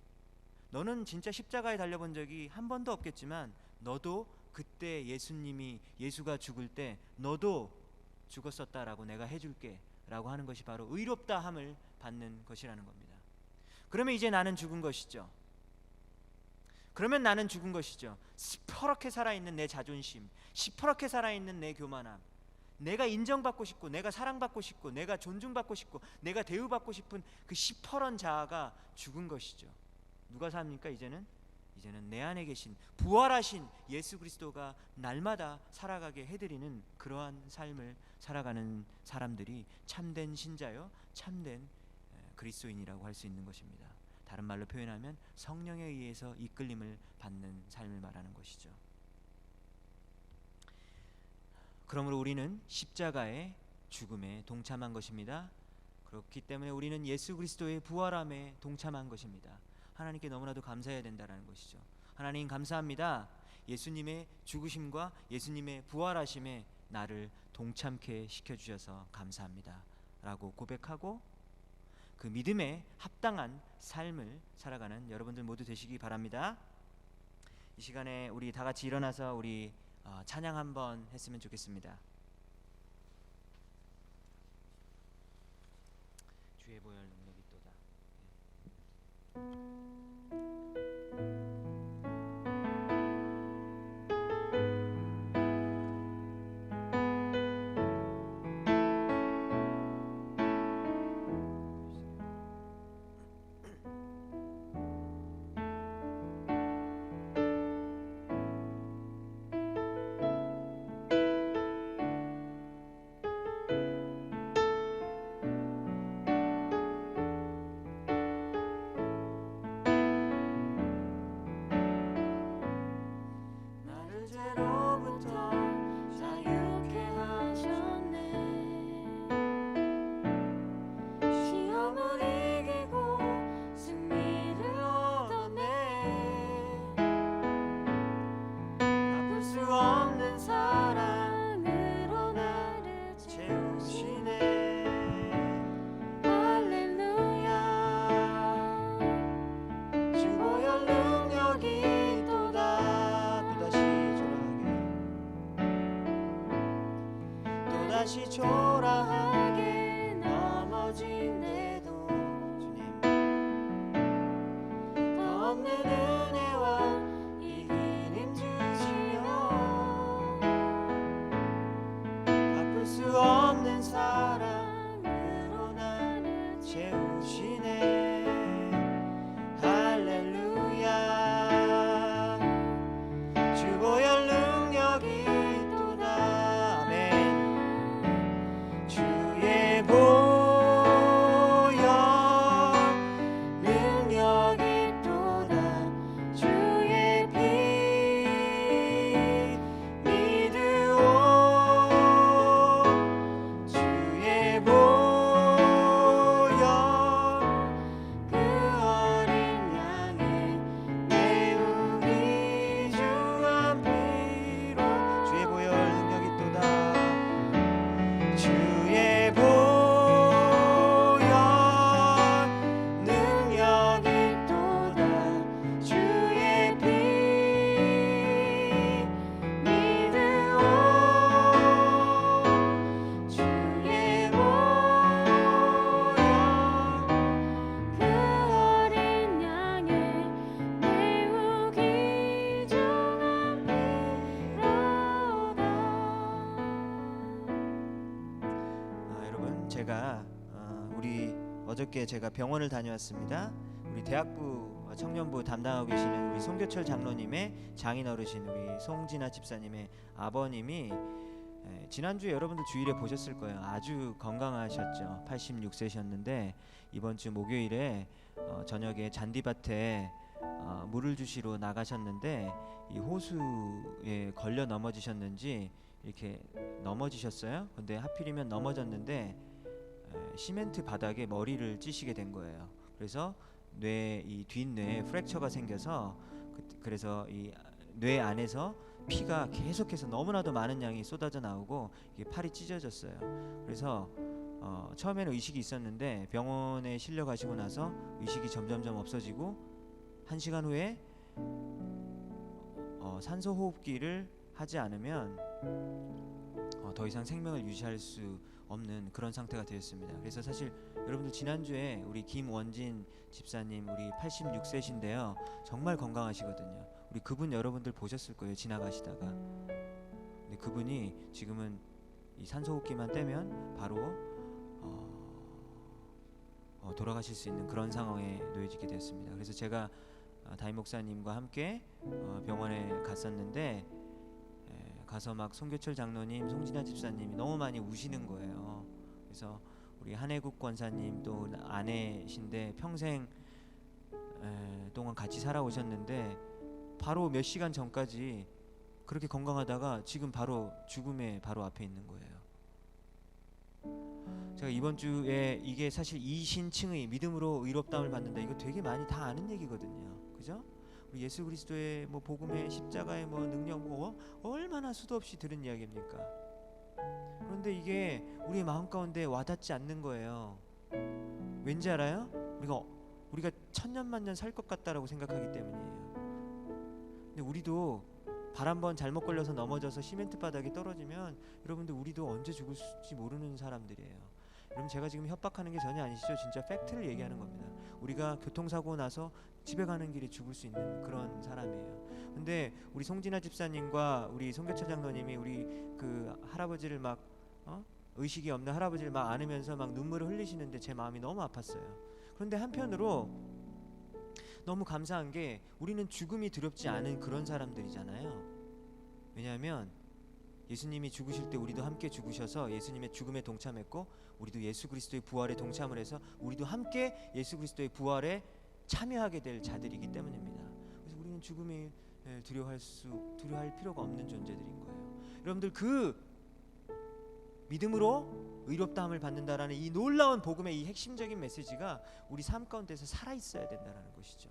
너는 진짜 십자가에 달려본 적이 한 번도 없겠지만 너도 그때 예수가 죽을 때 너도 죽었었다라고 내가 해줄게 라고 하는 것이 바로 의롭다함을 받는 것이라는 겁니다. 그러면 이제 나는 죽은 것이죠. 그러면 나는 죽은 것이죠. 시퍼렇게 살아있는 내 자존심, 시퍼렇게 살아있는 내 교만함, 내가 인정받고 싶고 내가 사랑받고 싶고 내가 존중받고 싶고 내가 대우받고 싶은 그 시퍼런 자아가 죽은 것이죠. 누가 삽니까? 이제는 내 안에 계신 부활하신 예수 그리스도가 날마다 살아가게 해드리는 그러한 삶을 살아가는 사람들이 참된 신자요, 참된 그리스도인이라고 할 수 있는 것입니다. 다른 말로 표현하면 성령에 의해서 이끌림을 받는 삶을 말하는 것이죠. 그러므로 우리는 십자가의 죽음에 동참한 것입니다. 그렇기 때문에 우리는 예수 그리스도의 부활함에 동참한 것입니다. 하나님께 너무나도 감사해야 된다는 것이죠. 하나님 감사합니다. 예수님의 죽으심과 예수님의 부활하심에 나를 동참케 시켜주셔서 감사합니다 라고 고백하고 그 믿음에 합당한 삶을 살아가는 여러분들 모두 되시기 바랍니다. 이 시간에 우리 다 같이 일어나서 우리 찬양 한번 했으면 좋겠습니다. 주의 보혈 능력이 또다. 다시 초라하게 넘어진대도 주님 더 없는 은혜와 이기림 주시며 갚을 수 없는 사랑으로 나를 채우시네. 할렐루야. 주 보혈 능력이 우리 어저께 제가 병원을 다녀왔습니다. 우리 대학부 청년부 담당하고 계시는 우리 송교철 장로님의 장인 어르신 우리 송진아 집사님의 아버님이 지난주에 여러분들 주일에 보셨을 거예요. 아주 건강하셨죠. 86세셨는데 이번 주 목요일에 저녁에 잔디밭에 물을 주시러 나가셨는데 이 호수에 걸려 넘어지셨는지 이렇게 넘어지셨어요. 근데 하필이면 넘어졌는데 시멘트 바닥에 머리를 찌시게 된 거예요. 그래서 이 뒷뇌에 프랙처가 생겨서 그래서 이 뇌 안에서 피가 계속해서 너무나도 많은 양이 쏟아져 나오고 이게 팔이 찢어졌어요. 그래서 처음에는 의식이 있었는데 병원에 실려가시고 나서 의식이 점점점 없어지고 1시간 후에 산소 호흡기를 하지 않으면 더 이상 생명을 유지할 수 없는 그런 상태가 되었습니다. 그래서 사실 여러분들 지난주에 우리 김원진 집사님 우리 86세신데요. 정말 건강하시거든요. 우리 그분 여러분들 보셨을 거예요. 지나가시다가. 근데 그분이 지금은 이 산소호흡기만 떼면 바로 돌아가실 수 있는 그런 상황에 놓여지게 되었습니다. 그래서 제가 담임 목사님과 함께 병원에 갔었는데 가서 막 송교철 장로님, 송진아 집사님이 너무 많이 우시는 거예요. 그래서 우리 한혜국 권사님 또 아내신데 평생 동안 같이 살아오셨는데 바로 몇 시간 전까지 그렇게 건강하다가 지금 바로 죽음의 바로 앞에 있는 거예요. 제가 이번 주에 이게 사실 이신층의 믿음으로 의롭다함을 받는다, 이거 되게 많이 다 아는 얘기거든요. 그죠? 우리 예수 그리스도의 뭐 복음의 십자가의 뭐 능력 뭐 얼마나 수도 없이 들은 이야기입니까? 그런데 이게 우리의 마음 가운데 와닿지 않는 거예요. 왠지 알아요? 우리가 천년만년 살 것 같다라고 생각하기 때문이에요. 근데 우리도 발 한 번 잘못 걸려서 넘어져서 시멘트 바닥에 떨어지면 여러분들 우리도 언제 죽을지 모르는 사람들이에요. 여러분 제가 지금 협박하는 게 전혀 아니시죠? 진짜 팩트를 얘기하는 겁니다. 우리가 교통사고 나서 집에 가는 길에 죽을 수 있는 그런 사람이에요. 근데 우리 송진아 집사님과 우리 송교철 장로님이 우리 그 할아버지를 막 의식이 없는 할아버지를 막 안으면서 막 눈물을 흘리시는데 제 마음이 너무 아팠어요. 그런데 한편으로 너무 감사한 게 우리는 죽음이 두렵지 않은 그런 사람들이잖아요. 왜냐하면 예수님이 죽으실 때 우리도 함께 죽으셔서 예수님의 죽음에 동참했고 우리도 예수 그리스도의 부활에 동참을 해서 우리도 함께 예수 그리스도의 부활에 참여하게 될 자들이기 때문입니다. 그래서 우리는 죽음에 두려워할 필요가 없는 존재들인 거예요. 여러분들 그 믿음으로 의롭다함을 받는다라는 이 놀라운 복음의 이 핵심적인 메시지가 우리 삶 가운데서 살아 있어야 된다라는 것이죠.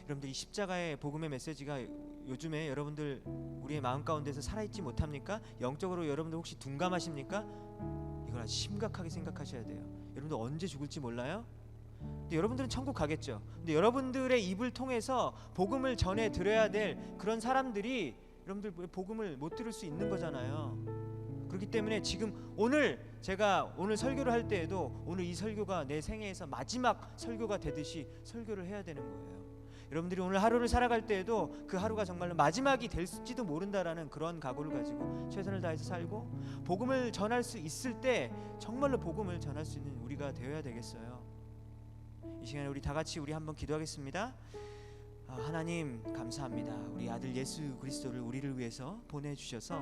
여러분들 이 십자가의 복음의 메시지가 요즘에 여러분들 우리의 마음 가운데서 살아있지 못합니까? 영적으로 여러분들 혹시 둔감하십니까? 이걸 아주 심각하게 생각하셔야 돼요. 여러분들 언제 죽을지 몰라요? 근데 여러분들은 천국 가겠죠. 근데 여러분들의 입을 통해서 복음을 전해 드려야 될 그런 사람들이 여러분들 복음을 못 들을 수 있는 거잖아요. 그렇기 때문에 지금 제가 오늘 설교를 할 때에도 오늘 이 설교가 내 생애에서 마지막 설교가 되듯이 설교를 해야 되는 거예요. 여러분들이 오늘 하루를 살아갈 때에도 그 하루가 정말로 마지막이 될지도 모른다라는 그런 각오를 가지고 최선을 다해서 살고 복음을 전할 수 있을 때 정말로 복음을 전할 수 있는 우리가 되어야 되겠어요. 이 시간에 우리 다 같이 우리 한번 기도하겠습니다. 하나님 감사합니다. 우리 아들 예수 그리스도를 우리를 위해서 보내주셔서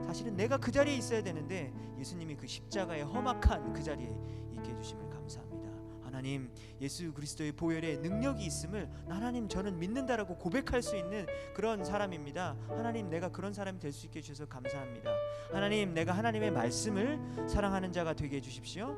사실은 내가 그 자리에 있어야 되는데 예수님이 그 십자가의 험악한 그 자리에 있게 해주심을 감사합니다. 하나님 예수 그리스도의 보혈에 능력이 있음을 하나님 저는 믿는다라고 고백할 수 있는 그런 사람입니다. 하나님 내가 그런 사람이 될 수 있게 해주셔서 감사합니다. 하나님 내가 하나님의 말씀을 사랑하는 자가 되게 해주십시오.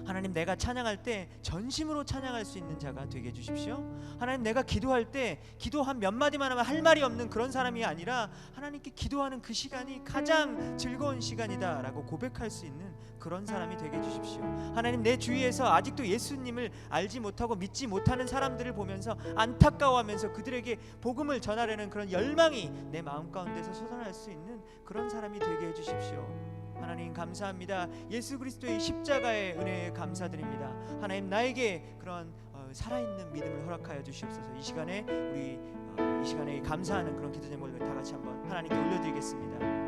하나님 내가 찬양할 때 전심으로 찬양할 수 있는 자가 되게 해주십시오. 하나님 내가 기도할 때 기도 한 몇 마디만 하면 할 말이 없는 그런 사람이 아니라 하나님께 기도하는 그 시간이 가장 즐거운 시간이다 라고 고백할 수 있는 그런 사람이 되게 해주십시오. 하나님 내 주위에서 아직도 예수님을 알지 못하고 믿지 못하는 사람들을 보면서 안타까워하면서 그들에게 복음을 전하려는 그런 열망이 내 마음 가운데서 솟아날 수 있는 그런 사람이 되게 해주십시오. 하나님 감사합니다. 예수 그리스도의 십자가의 은혜에 감사드립니다. 하나님 나에게 그런 살아있는 믿음을 허락하여 주시옵소서. 이 시간에 우리 이 시간에 감사하는 그런 기도 제목을 다 같이 한번 하나님께 올려드리겠습니다.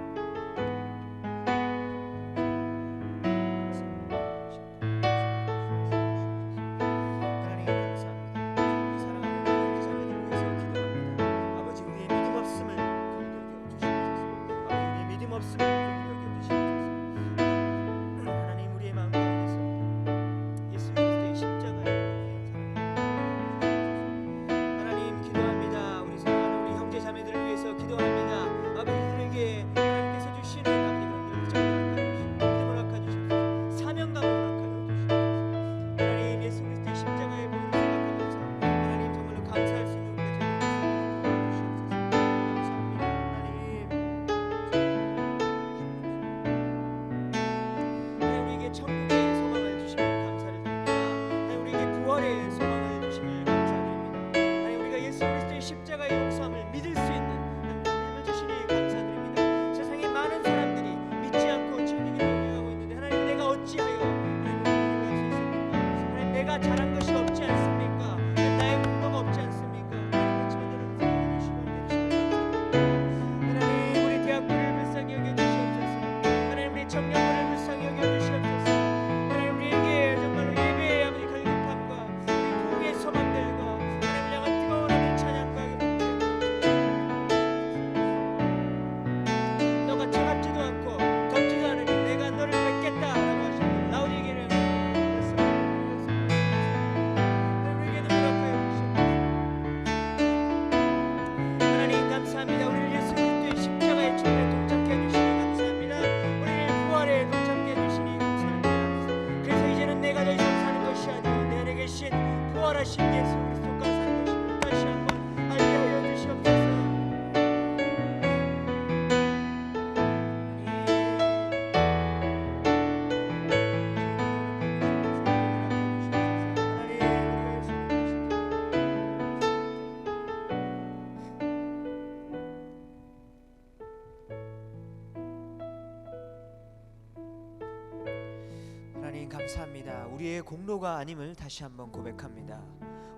하나님 감사합니다. 우리의 공로가 아님을 다시 한번 고백합니다.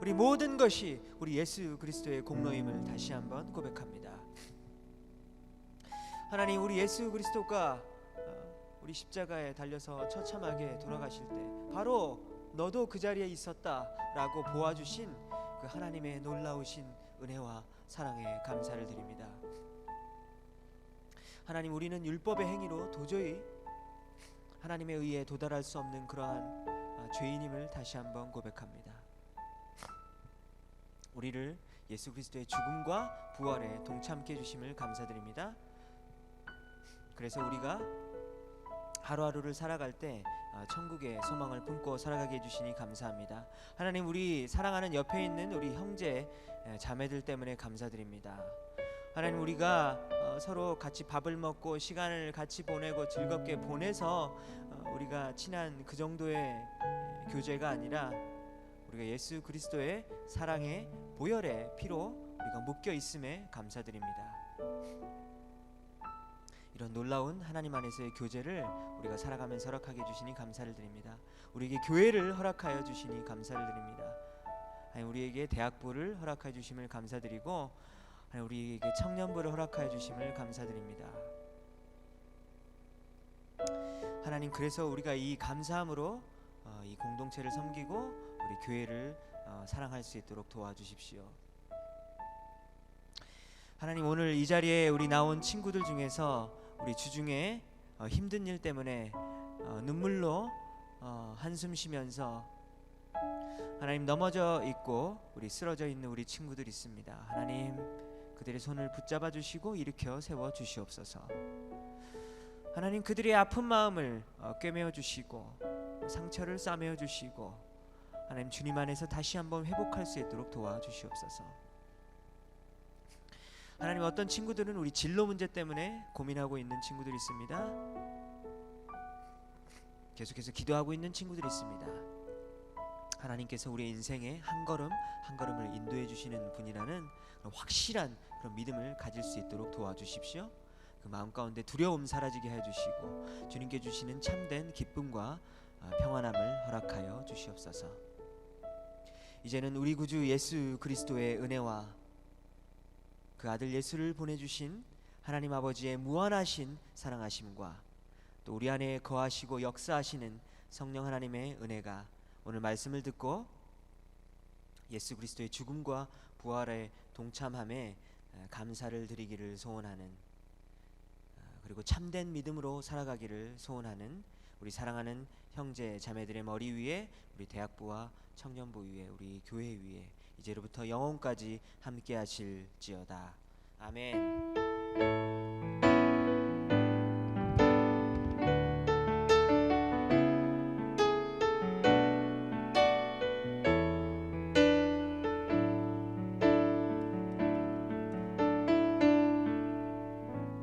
우리 모든 것이 우리 예수 그리스도의 공로임을 다시 한번 고백합니다. 하나님, 우리 예수 그리스도가 우리 십자가에 달려서 처참하게 돌아가실 때 바로 너도 그 자리에 있었다라고 보아주신 그 하나님의 놀라우신 은혜와 사랑에 감사를 드립니다. 하나님, 우리는 율법의 행위로 도저히 하나님의 의에 도달할 수 없는 그러한 죄인임을 다시 한번 고백합니다. 우리를 예수 그리스도의 죽음과 부활에 동참케 해주심을 감사드립니다. 그래서 우리가 하루하루를 살아갈 때 천국의 소망을 품고 살아가게 해주시니 감사합니다. 하나님, 우리 사랑하는 옆에 있는 우리 형제 자매들 때문에 감사드립니다. 하나님, 우리가 서로 같이 밥을 먹고 시간을 같이 보내고 즐겁게 보내서 우리가 친한 그 정도의 교제가 아니라 우리가 예수 그리스도의 사랑의 보혈의 피로 우리가 묶여 있음에 감사드립니다. 이런 놀라운 하나님 안에서의 교제를 우리가 살아가면서 허락하게 해주시니 감사를 드립니다. 우리에게 교회를 허락하여 주시니 감사를 드립니다. 우리에게 대학부를 허락하여 주심을 감사드리고 우리에게 청년부를 허락하여 주심을 감사드립니다. 하나님, 그래서 우리가 이 감사함으로 이 공동체를 섬기고 우리 교회를 사랑할 수 있도록 도와주십시오. 하나님, 오늘 이 자리에 우리 나온 친구들 중에서 우리 주중에 힘든 일 때문에 눈물로 한숨 쉬면서 하나님 넘어져 있고 우리 쓰러져 있는 우리 친구들 있습니다. 하나님, 그들의 손을 붙잡아 주시고 일으켜 세워 주시옵소서. 하나님, 그들의 아픈 마음을 꿰매어 주시고 상처를 싸매어 주시고 하나님, 주님 안에서 다시 한번 회복할 수 있도록 도와주시옵소서. 하나님, 어떤 친구들은 우리 진로 문제 때문에 고민하고 있는 친구들이 있습니다. 계속해서 기도하고 있는 친구들이 있습니다. 하나님께서 우리의 인생에 한 걸음 한 걸음을 인도해 주시는 분이라는 그런 확실한 그런 믿음을 가질 수 있도록 도와주십시오. 그 마음 가운데 두려움 사라지게 해주시고 주님께 주시는 참된 기쁨과 평안함을 허락하여 주시옵소서. 이제는 우리 구주 예수 그리스도의 은혜와 그 아들 예수를 보내주신 하나님 아버지의 무한하신 사랑하심과 또 우리 안에 거하시고 역사하시는 성령 하나님의 은혜가 오늘 말씀을 듣고 예수 그리스도의 죽음과 부활에 동참함에 감사를 드리기를 소원하는, 그리고 참된 믿음으로 살아가기를 소원하는 우리 사랑하는 형제 자매들의 머리 위에, 우리 대학부와 청년부 위에, 우리 교회 위에 이제로부터 영원까지 함께 하실지어다. 아멘.